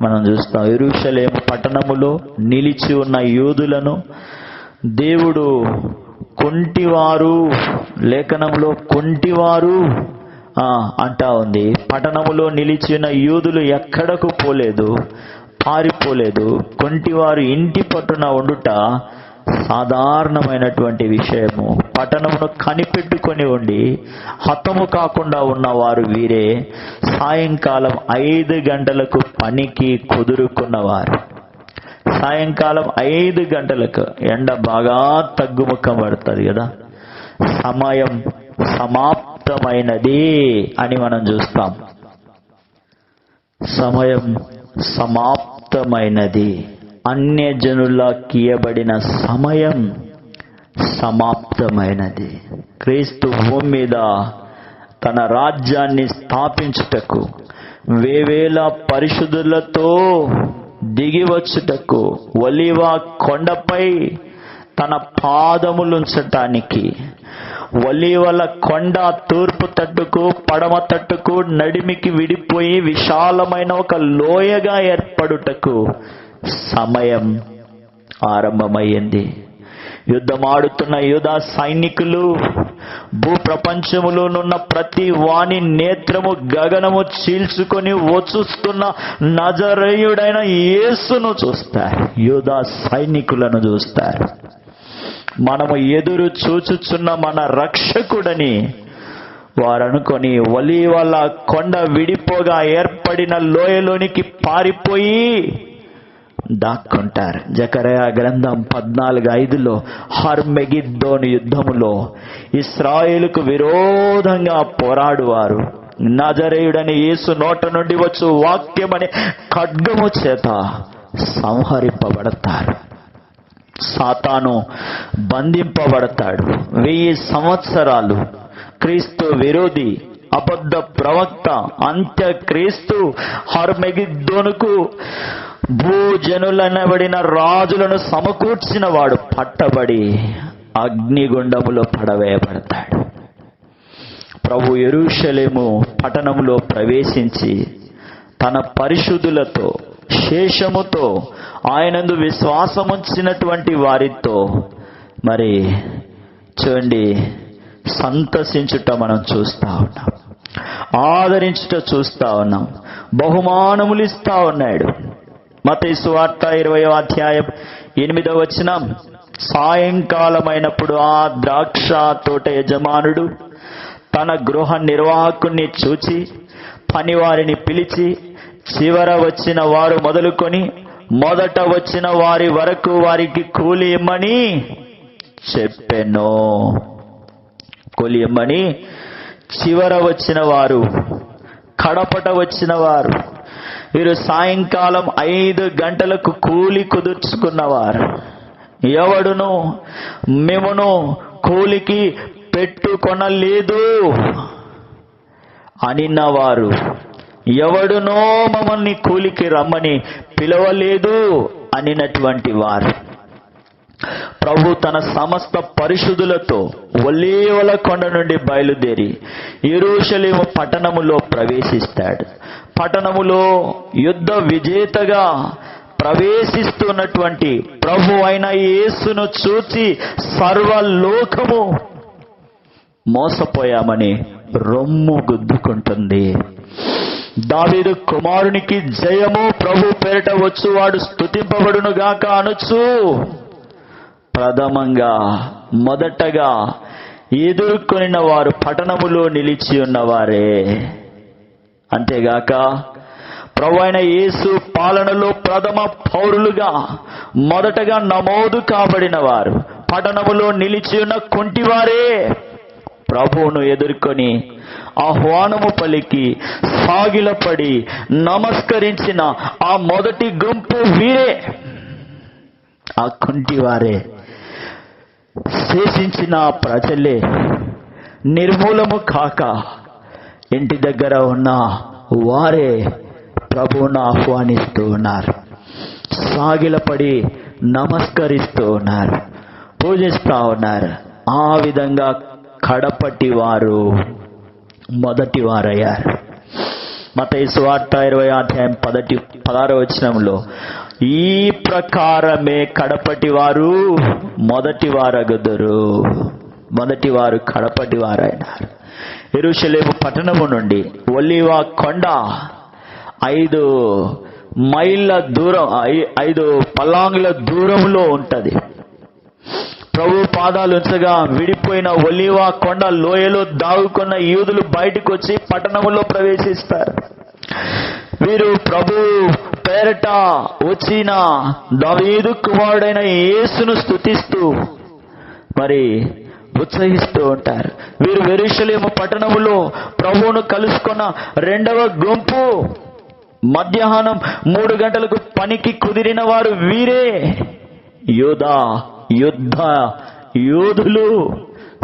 Speaker 1: మనం చూస్తాం, యెరూషలేము పట్టణములో నిలిచి ఉన్న యూదులను దేవుడు కుంటివారు, లేఖనంలో కుంటివారు అంటా ఉంది. పట్టణములో నిలిచిన యూదులు ఎక్కడకు పోలేదు, పారిపోలేదు. కుంటివారు ఇంటి పట్టున ఉండుట సాధారణమైనటువంటి విషయము. పట్టణమును కనిపెట్టుకొని ఉండి హతము కాకుండా ఉన్నవారు వీరే. సాయంకాలం 5 గంటలకు పనికి కుదురుకున్నవారు. సాయంకాలం 5 గంటలకు ఎండ బాగా తగ్గుముఖం పడుతుంది కదా, సమయం సమాప్తమైనది అని మనం చూస్తాం. సమయం సమాప్తమైనది, అన్యజనులకి ఇయ్యబడిన సమయం సమాప్తమైనది. క్రీస్తు భూమి మీద తన రాజ్యాన్ని స్థాపించుటకు, వేవేల పరిశుద్ధులతో దిగివచ్చుటకు, ఒలీవ కొండపై తన పాదములుంచటానికి, ఒలీవల కొండ తూర్పు తట్టుకు పడమ తట్టుకు నడిమికి విడిపోయి విశాలమైన ఒక లోయగా ఏర్పడుటకు సమయం ఆరంభమయ్యింది. యుద్ధమాడుతున్న యూదా సైనికులు, భూప్రపంచములోనున్న ప్రతి వాని నేత్రము గగనము చీల్చుకొని వచ్చుస్తున్న నజరేయుడైన యేసును చూస్తారు. యూదా సైనికులను చూస్తారు. మనము ఎదురు చూచుచున్న మన రక్షకుడని వారనుకొని ఒలీవల కొండ విడిపోగా ఏర్పడిన లోయలోనికి పారిపోయి దాక్కుంటారు. జకరయా గ్రంథం 14:5లో హర్మెగిద్దోను యుద్ధములో ఇశ్రాయేలుకు విరోధంగా పోరాడువారు నజరేయుడని యేసు నోట నుండి వచ్చు వాక్యమనే ఖడ్గము చేత సంహరింపబడతారు. సాతాను బంధింపబడతాడు. 1000 సంవత్సరాలు క్రీస్తు విరోధి, అబద్ధ ప్రవక్త, అంత్యక్రీస్తు హర్మెగిద్దోనుకు భూజనులనబడిన రాజులను సమకూర్చిన వాడు పట్టబడి అగ్నిగుండములో పడవేయబడతాడు. ప్రభు యెరూషలేము పట్టణములో ప్రవేశించి తన పరిశుద్ధులతో, శేషముతో, ఆయనందు విశ్వాసముంచినటువంటి వారితో మరి చూడండి సంతసించుట మనం చూస్తా ఉన్నాం. ఆదరించుట చూస్తా ఉన్నాం. బహుమానములు ఇస్తా ఉన్నాడు. మత్తయి సువార్త 20వ అధ్యాయం 8వ వచనం, సాయంకాలమైనప్పుడు ఆ ద్రాక్ష తోట యజమానుడు తన గృహ నిర్వాహకుణ్ణి చూచి పనివారిని పిలిచి చివర వచ్చిన వారు మొదలుకొని మొదట వచ్చిన వారి వరకు వారికి కూలి ఇమ్మని చెప్పెను. కూలి ఇమ్మని. చివర వచ్చిన వారు, కడపట వచ్చిన వారు, వీరు సాయంకాలం 5 గంటలకు కూలి కుదుర్చుకున్నవారు. ఎవడును మేమును కూలికి పెట్టుకొనలేదు అనిన్నవారు, ఎవడునో మమ్మల్ని కూలికి రమ్మని పిలవలేదు అనినటువంటి వారు. ప్రభు తన సమస్త పరిశుద్ధులతో ఒలీవల కొండ నుండి బయలుదేరి యెరూషలేము పట్టణములో ప్రవేశిస్తాడు. పట్టణములో యుద్ధ విజేతగా ప్రవేశిస్తున్నటువంటి ప్రభు అయిన యేసును చూచి సర్వలోకము మోసపోయామని రొమ్ము గుద్దుకుంటుంది. దావీదు కుమారునికి జయము, ప్రభు పేరిట వచ్చువాడు స్తుతింపబడును గాక అనుచు ప్రథమంగా మొదటగా ఎదుర్కొనిన వారు పట్టణములో నిలిచి ఉన్నవారే. అంతేగాక ప్రభు అయిన యేసు పాలనలో ప్రథమ పౌరులుగా మొదటగా నమోదు కాబడిన వారు పట్టణములో నిలిచి ఉన్న కుంటివారే. ప్రభువును ఎదుర్కొని ఆహ్వానము పలికి సాగిలపడి నమస్కరించిన ఆ మొదటి గుంపు వీరే, ఆ కుంటివారే. శేషించిన ప్రజలే నిర్మూలము కాక ఇంటి దగ్గర ఉన్న వారే ప్రభువును ఆహ్వానిస్తూ ఉన్నారు. సాగిలపడి నమస్కరిస్తూ ఉన్నారు, పూజిస్తూ ఉన్నారు. ఆ విధంగా కడపటి వారు మొదటి వారయ్యారు. మత్తయి సువార్త 20వ అధ్యాయం 16వ వచనంలో ఈ ప్రకారమే కడపటి వారు మొదటి వారగుదురు. మొదటి వారు కడపటి వారైనారు. యెరూషలేము పట్టణము నుండి ఒలీవ కొండ 5 మైళ్ళ దూరం, 5 పల్లాంగుల దూరంలో ఉంటది. ప్రభు పాదాలు ఉంచగా విడిపోయిన ఒలీవ కొండ లోయలో దాగుకున్న యూదులు బయటకు వచ్చి పట్టణములో ప్రవేశిస్తారు. వీరు ప్రభు పేరట వచ్చిన దావీదు కుమారుడైన యేసును స్తుతిస్తూ మరి ఉత్సహిస్తూ ఉంటారు. వీరు యెరూషలేము పట్టణములో ప్రభువును కలుసుకున్న రెండవ గుంపు. మధ్యాహ్నం 3 గంటలకు పనికి కుదిరిన వారు వీరే. యుద్ధ యోధులు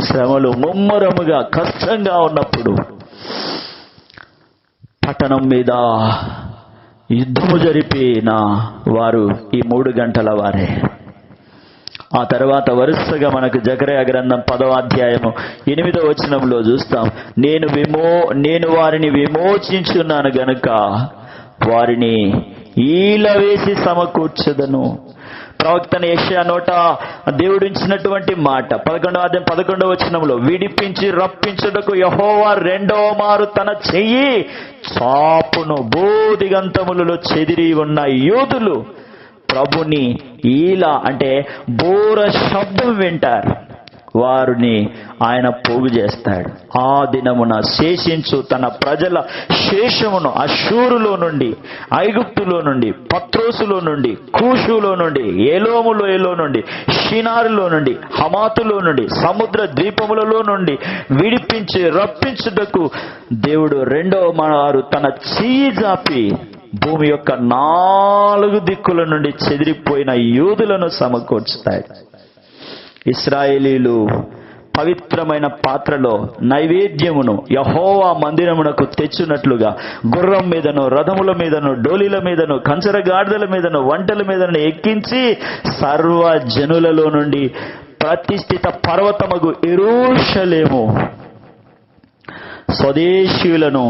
Speaker 1: శ్రమలు ముమ్మరముగా కష్టంగా ఉన్నప్పుడు పట్టణం మీద యుద్ధము జరిపిన వారు ఈ 3 గంటల వారే. ఆ తర్వాత వరుసగా మనకు జకర్యా గ్రంథం 10వ అధ్యాయము 8వ వచనంలో చూస్తాం. నేను వారిని విమోచించున్నాను గనుక వారిని ఈల వేసి సమకూర్చదను. ప్రవక్తన యెషయా నోట దేవుడించినటువంటి మాట 11వ అధ్యాయం 11వ వచనంలో, విడిపించి రప్పించుటకు యెహోవా రెండవ మారు తన చెయ్యి చాపును. భూదిగంతములలో చెదిరి ఉన్న యూదులు ప్రభుని ఈల అంటే బోర శబ్దం వింటారు. వారిని ఆయన పోగు చేస్తాడు. ఆ దినమున శేషించు తన ప్రజల శేషమును అష్షూరులో నుండి, ఐగుప్తులో నుండి, పత్రోసులో నుండి, కూషులో నుండి, ఏలోములో నుండి, షినారులో నుండి, హమాతులో నుండి, సముద్ర ద్వీపములలో నుండి విడిపించి రప్పించుటకు దేవుడు రెండవ మారు తన చెయ్యి జాపి భూమి యొక్క 4 దిక్కుల నుండి చెదిరిపోయిన యూదులను సమకూర్చుతాడు. ఇశ్రాయేలీలు పవిత్రమైన పాత్రలో నైవేద్యమును యెహోవా మందిరమునకు తెచ్చున్నట్లుగా గుర్రం మీదను, రథముల మీదను, డోలీల మీదను, కంచర గాడిదల మీదను, వంటల మీదను ఎక్కించి సర్వ జనులలో నుండి ప్రతిష్ఠిత పర్వతమగు యెరూషలేము స్వదేశీయులను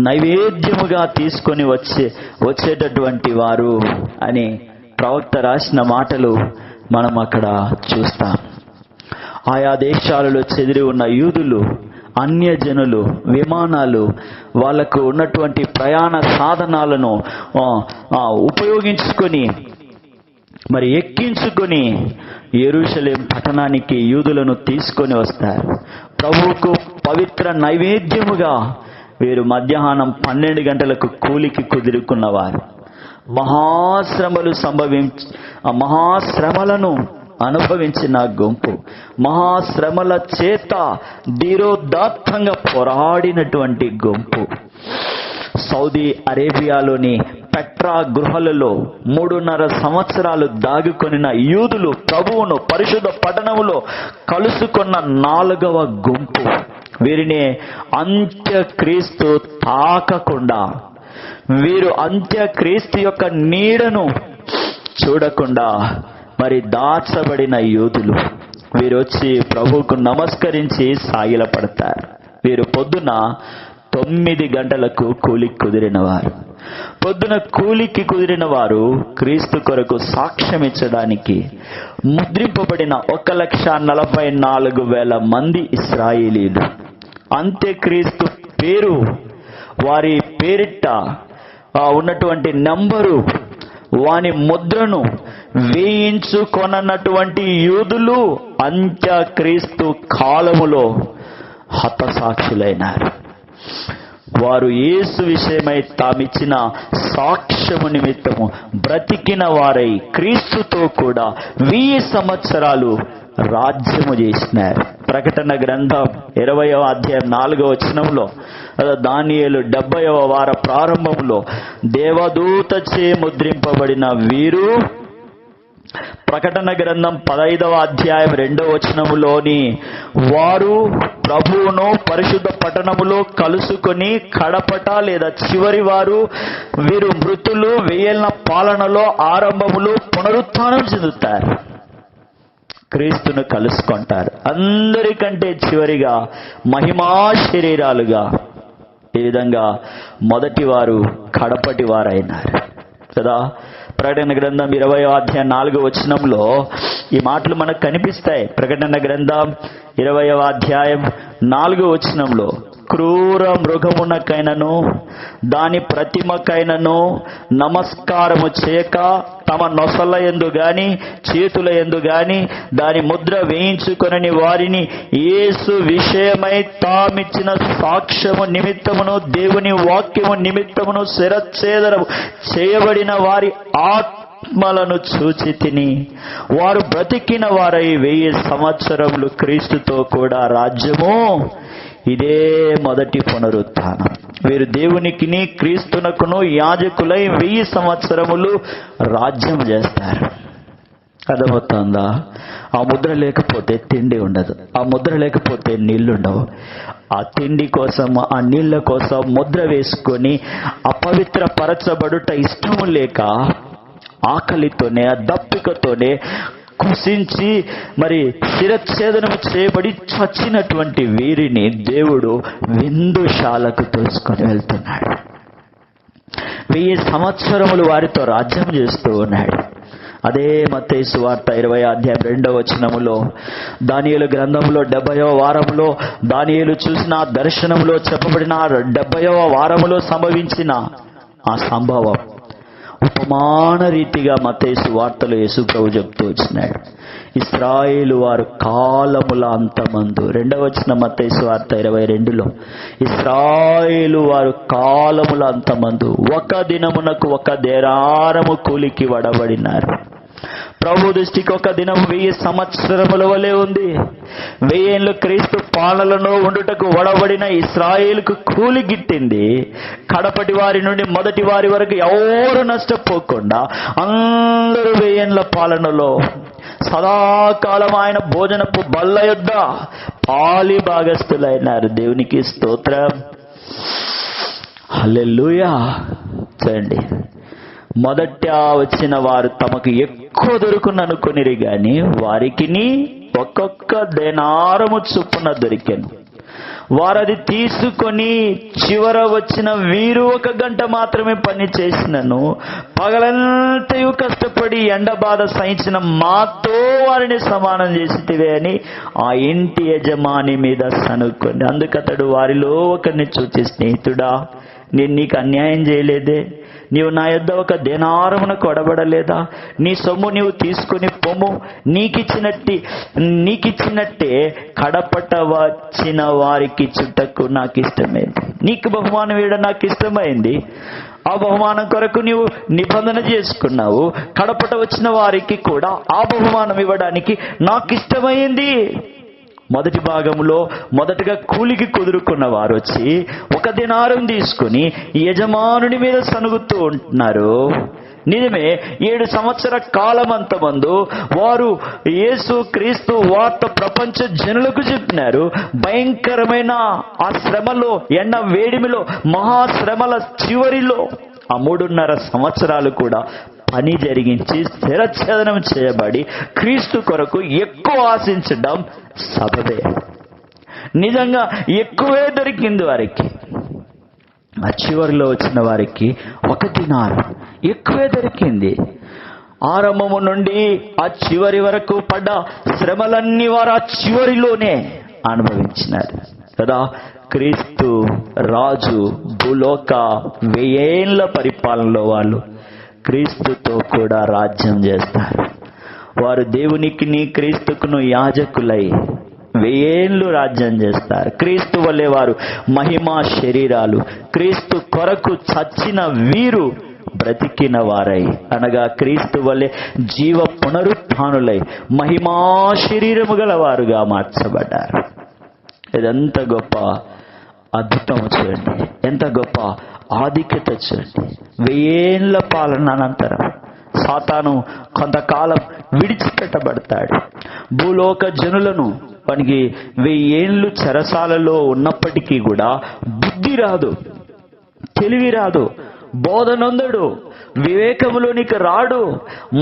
Speaker 1: నైవేద్యముగా తీసుకొని వచ్చేటటువంటి వారు అని ప్రవక్త రాసిన మాటలు మనం అక్కడ చూస్తాం. ఆయా దేశాలలో చెదిరి ఉన్న యూదులు అన్యజనులు విమానాలు వాళ్ళకు ఉన్నటువంటి ప్రయాణ సాధనాలను ఉపయోగించుకొని మరి ఎక్కించుకొని యెరూషలేం పట్టణానికి యూదులను తీసుకొని వస్తారు. ప్రభువుకు పవిత్ర నైవేద్యముగా వీరు మధ్యాహ్నం 12 గంటలకు కూలికి కుదురుకున్నవారు. మహాశ్రమలను అనుభవించిన గుంపు, మహాశ్రమల చేత ధీరోదాత్తంగా పోరాడినటువంటి గుంపు. సౌదీ అరేబియాలోని పెట్రా గృహలలో 3.5 సంవత్సరాలు దాగుకొనిన యూదులు ప్రభువును పరిశుద్ధ పట్టణములో కలుసుకున్న 4వ గుంపు. వీరిని అంత్యక్రీస్తు తాకకుండా, వీరు అంత్యక్రీస్తు యొక్క నీడను చూడకుండా మరి దాచబడిన యూదులు. వీరు వచ్చి ప్రభువుకు నమస్కరించి సాగిలపడతారు. వీరు పొద్దున 9 గంటలకు కూలికి కుదిరినవారు. పొద్దున కూలికి కుదిరిన వారు క్రీస్తు కొరకు సాక్ష్యం ఇచ్చడానికి ముద్రింపబడిన 1,44,000 మంది ఇశ్రాయేలీలు. అంత్యక్రీస్తు పేరు, వారి పేరిట ఉన్నటువంటి నంబరు, వాని ముద్రను వేయించుకొనన్నటువంటి యూదులు అంత్యక్రీస్తు కాలములో హతసాక్షులైనారు. వారు యేసు విషయమై తామిచ్చిన సాక్ష్యము నిమిత్తము బ్రతికిన వారై క్రీస్తుతో కూడా 1000 సంవత్సరాలు రాజ్యము చేసినారు. ప్రకటన గ్రంథం 20వ అధ్యాయం 4వ వచనంలో, దానియేలు 70వ వార ప్రారంభంలో దేవదూతచే ముద్రింపబడిన వీరు, ప్రకటన గ్రంథం 15వ అధ్యాయం 2వ వచనములోని వారు ప్రభువును పరిశుద్ధ పట్టణములో కలుసుకొని కడపట లేదా చివరి వారు, వీరు మృతులు 1000 పాలనలో ఆరంభములు పునరుత్థానం చెందుతారు, క్రీస్తును కలుసుకుంటారు. అందరికంటే చివరిగా మహిమా శరీరాలుగా. ఈ విధంగా మొదటి వారు కడపటి వారైనారు కదా. ప్రకటన గ్రంథం 20వ అధ్యాయం 4వ వచనంలో ఈ మాటలు మనకు కనిపిస్తాయి. ప్రకటన గ్రంథం 20వ అధ్యాయం 4వ వచనంలో, క్రూర మృగమునకైనను దాని ప్రతిమకైనను నమస్కారము చేయక తమ నొసల యందు గాని చేతుల యందు గాని దాని ముద్ర వేయించుకొనని వారిని యేసు విషయమై తామిచ్చిన సాక్ష్యము నిమిత్తమును దేవుని వాక్యము నిమిత్తమును శిరచ్ఛేదనము చేయబడిన వారి ఆత్మలను చూచి తిని వారు బ్రతికిన వారై 1000 సంవత్సరములు క్రీస్తుతో కూడా రాజ్యము. ఇదే మొదటి పునరుత్థానం. వీరు దేవునికిని క్రీస్తునకును యాజకులై 1000 సంవత్సరములు రాజ్యం చేస్తారు. అర్థమవుతుందా? ఆ ముద్ర లేకపోతే తిండి ఉండదు, ఆ ముద్ర లేకపోతే నీళ్లుండవు. ఆ తిండి కోసం, ఆ నీళ్ల కోసం ముద్ర వేసుకొని అపవిత్రపరచబడుట ఇష్టము లేక ఆకలితోనే దప్పికతోనే కుసించి మరి శిరచ్ఛేదనం చేయబడి చచ్చినటువంటి వీరిని దేవుడు విందుశాలకు తోసుకొని వెళ్తున్నాడు. 1000 సంవత్సరములు వారితో రాజ్యం చేస్తూ ఉన్నాడు. అదే మత్తయి సువార్త 20వ అధ్యాయం 2వ వచనములో, దానియేలు గ్రంథంలో 70వ వారములో దానియేలు చూసిన దర్శనములో చెప్పబడిన 70వ వారములో సంభవించిన ఆ సంభవం ఉపమాన రీతిగా మత్తయి సువార్తలో యేసు ప్రభు చెప్తూ వచ్చినాడు. ఇశ్రాయేలు వారు కాలముల అంతమందు, 2వ వచనం మత్తయి సువార్త 22లో, ఇశ్రాయేలు వారు కాలముల అంతమందు ఒక దినమునకు 1 దేనారము కూలికి వడబడినారు. ప్రభు దృష్టికి 1 దినం 1000 సంవత్సరముల వలె ఉంది. 1000 ఏళ్ళు క్రీస్తు పాలనలో ఉండుటకు వడబడిన ఇశ్రాయేలుకు కూలి గిట్టింది. కడపటి వారి నుండి మొదటి వారి వరకు ఎవరు నష్టపోకుండా అందరూ 1000 ఏళ్ల పాలనలో సదాకాలం ఆయన భోజనపు బల్ల యొద్ద పాలి భాగస్థులైనారు. దేవునికి స్తోత్రం, హల్లెలూయా. చూడండి, మొదట వచ్చిన వారు తమకు ఎక్కువ దొరుకుననుకొనిరి గాని వారికిని ఒక్కొక్క దేనారము చొప్పున దొరికెను. వారది తీసుకొని చివర వచ్చిన వీరు 1 గంట మాత్రమే పని చేసినను పగలంతయు కష్టపడి ఎండ బాధ సహించిన మాతో వారిని సమానం చేసితివే అని ఆ ఇంటి యజమాని మీద సనుక్కొని, అందుకతడు వారిలో ఒకరిని చూచి, స్నేహితుడా, నేను నీకు అన్యాయం చేయలేదే, నీవు నా యొద్ద 1 దేనారమున కొడబడలేదా? నీ సొమ్ము నీవు తీసుకుని పొమ్ము, నీకిచ్చినట్టే కడపట వచ్చిన వారికి చుట్టకు నాకు ఇష్టమైంది. నీకు బహుమానం ఇవ్వడం నాకు ఇష్టమైంది. ఆ బహుమానం కొరకు నీవు నిబంధన చేసుకున్నావు. కడపట వచ్చిన వారికి కూడా ఆ బహుమానం ఇవ్వడానికి నాకు ఇష్టమైంది. మొదటి భాగంలో మొదటగా కూలికి కుదురుకున్న వారు వచ్చి 1 దినారం తీసుకుని యజమానుని మీద సనుగుతూ ఉంటున్నారు. నిజమే, 7 సంవత్సర కాలమంతమందు వారు యేసు క్రీస్తు వార్త ప్రపంచ జనులకు చెప్పినారు. భయంకరమైన ఆ శ్రమలో, ఎండ వేడిమిలో, మహాశ్రమల చివరిలో ఆ 3.5 సంవత్సరాలు కూడా పని జరిగించి స్థిరఛేదనం చేయబడి క్రీస్తు కొరకు ఎక్కువ ఆశించడం సబబే. నిజంగా ఎక్కువే దొరికింది వారికి. ఆ చివరిలో వచ్చిన వారికి 1 దినారం ఎక్కువే దొరికింది. ఆరంభము నుండి ఆ చివరి వరకు పడ్డ శ్రమలన్నీ వారు ఆ చివరిలోనే అనుభవించినారు కదా. క్రీస్తు రాజు భూలోక 1000 ఏళ్ల పరిపాలనలో వాళ్ళు క్రీస్తుతో కూడా రాజ్యం చేస్తారు. వారు దేవునికిని క్రీస్తుకును యాజకులై 1000 ఏళ్ళు రాజ్యం చేస్తారు. క్రీస్తు వల్లే వారు మహిమా శరీరాలు, క్రీస్తు కొరకు చచ్చిన వీరు బ్రతికిన వారై, అనగా క్రీస్తు వల్లే జీవ పునరుత్థానులై మహిమా శరీరము గల వారుగా మార్చబడ్డారు. ఇదంత గొప్ప అద్భుతం చూడండి, ఎంత గొప్ప ఆధిక్యత చూడండి. 1000 ఏళ్ల పాలన అనంతరం సాతాను కొంతకాలం విడిచిపెట్టబడతాడు. భూలోక జనులను వానికి 1000 ఏళ్ళు చెరసాలలో ఉన్నప్పటికీ కూడా బుద్ధి రాదు, తెలివి రాదు, బోధనందడు, వివేకములోనికి రాడు.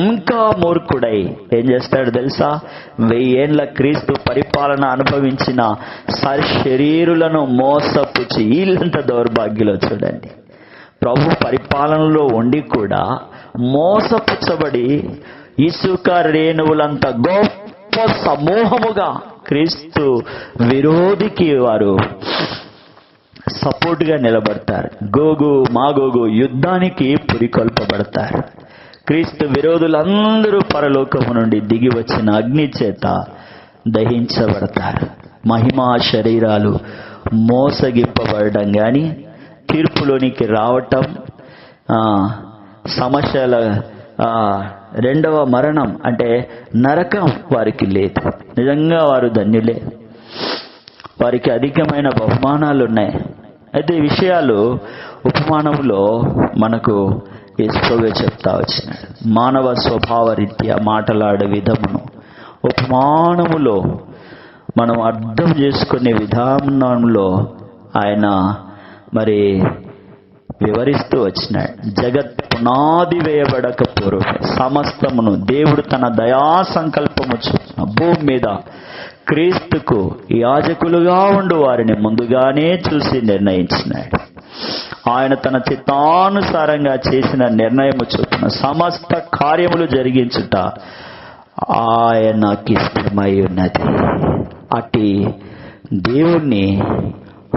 Speaker 1: ఇంకా మూర్ఖుడై ఏం చేస్తాడు తెలుసా? 1000 ఏళ్ల క్రీస్తు పరిపాలన అనుభవించిన శరీరులను మోసపుచ్చి, వీళ్ళంత దౌర్భాగ్యులో చూడండి. ప్రభు పరిపాలనలో ఉండి కూడా మోసపుచ్చబడి ఇసుక రేణువులంత గొప్ప సమూహముగా క్రీస్తు విరోధికి వారు సపోర్ట్గా నిలబడతారు. గోగు మాగోగు యుద్ధానికి పురికొల్పబడతారు. క్రీస్తు విరోధులందరూ పరలోకము నుండి దిగి వచ్చిన అగ్ని చేత దహించబడతారు. మహిమా శరీరాలు మోసగింపబడడం కానీ తీర్పులోనికి రావటం, సమస్యల 2వ మరణం అంటే నరకం వారికి లేదు. నిజంగా వారు ధన్యులే. వారికి అధికమైన బహుమానాలు ఉన్నాయి. అయితే ఈ విషయాలు ఉపమానములో మనకు యేసుప్రభువే చెప్తా వచ్చినాడు. మానవ స్వభావ రీత్యా మాటలాడే విధమును ఉపమానములో మనం అర్థం చేసుకునే విధానంలో ఆయన మరి వివరిస్తూ వచ్చినాడు. జగత్ పునాది వేయబడక పూర్వం సమస్తమును దేవుడు తన దయా సంకల్పము చొప్పున భూమి మీద క్రీస్తుకు యాజకులుగా ఉండు వారిని ముందుగానే చూసి నిర్ణయించినాడు. ఆయన తన చిత్తానుసారంగా చేసిన నిర్ణయము చొప్పున సమస్త కార్యములు జరిగించుట ఆయనకి ఇష్టమై ఉన్నది. అట్టి దేవుణ్ణి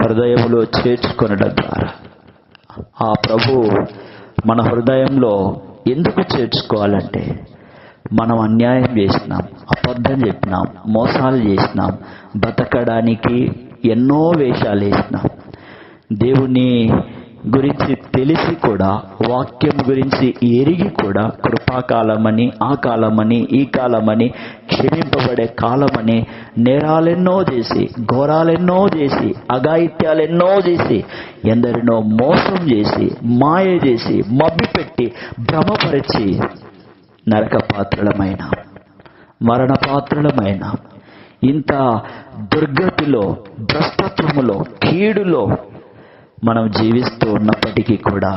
Speaker 1: హృదయంలో చేర్చుకొనడం ద్వారా ఆ ప్రభు మన హృదయంలో ఎందుకు చేర్చుకోవాలంటే, మనం అన్యాయం చేసినాం, అబద్ధం చెప్పినాం, మోసాలు చేసినాం, బతకడానికి ఎన్నో వేషాలు వేసినాం. దేవుని గురించి తెలిసి కూడా, వాక్యం గురించి ఎరిగి కూడా కృపాకాలమని, ఆ కాలమని, ఈ కాలమని, క్షమింపబడే కాలమని నేరాలెన్నో చేసి, ఘోరాలెన్నో చేసి, అఘాయిత్యాలెన్నో చేసి, ఎందరినో మోసం చేసి, మాయ చేసి, మభ్యపెట్టి, భ్రమపరిచి నరకపాత్రులమైన, మరణపాత్రులమైన, ఇంత దుర్గతిలో, భ్రష్టత్వములో, కీడులో మనం జీవిస్తూ ఉన్నప్పటికీ కూడా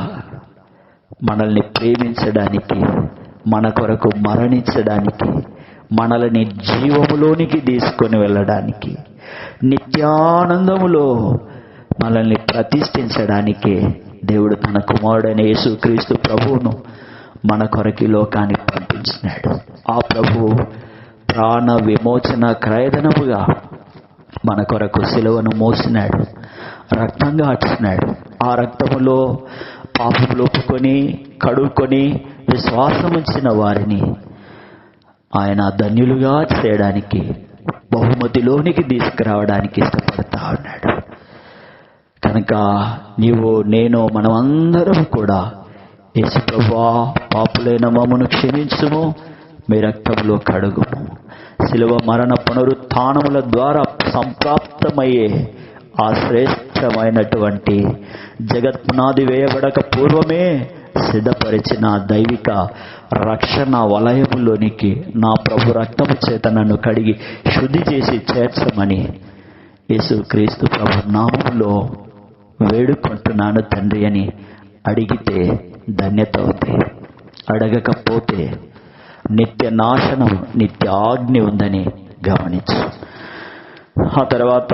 Speaker 1: మనల్ని ప్రేమించడానికి, మన కొరకు మరణించడానికి, మనల్ని జీవములోనికి తీసుకొని వెళ్ళడానికి, నిత్యానందములో మనల్ని ప్రతిష్ఠించడానికి దేవుడు తన కుమారుడైన యేసుక్రీస్తు ప్రభువును మన కొరకు లోకానికి పంపించినాడు. ఆ ప్రభువు ప్రాణ విమోచన క్రయధనముగా మన కొరకు సిలువను మోసినాడు, రక్తం గార్చినాడు. ఆ రక్తములో పాపములు ఒప్పుకొని కడుక్కొని విశ్వాసముంచిన వారిని ఆయన ధన్యులుగా చేయడానికి, బహుమతిలోనికి తీసుకురావడానికి ఇష్టపడతా ఉన్నాడు. కనుక నీవు నేను మనమందరం కూడా యేసు ప్రభువా, పాపులైన మమ్మను క్షమించుము, మీ రక్తంలో కడుగుము. శిలువ మరణ పునరుత్థానముల ద్వారా సంప్రాప్తమయ్యే ఆ శ్రేష్టమైనటువంటి జగత్పునాది వేయబడక పూర్వమే సిద్ధపరిచిన దైవిక రక్షణ వలయములోనికి నా ప్రభు రక్తము చేత నన్ను కడిగి శుద్ధి చేసి చేర్చమని యేసుక్రీస్తు ప్రభు నామములో వేడుకుంటున్నాను తండ్రి అని అడిగితే ధన్యత అవుతుంది. అడగకపోతే నిత్య నాశనం, నిత్య ఆజ్ఞ ఉందని గమనించు. ఆ తర్వాత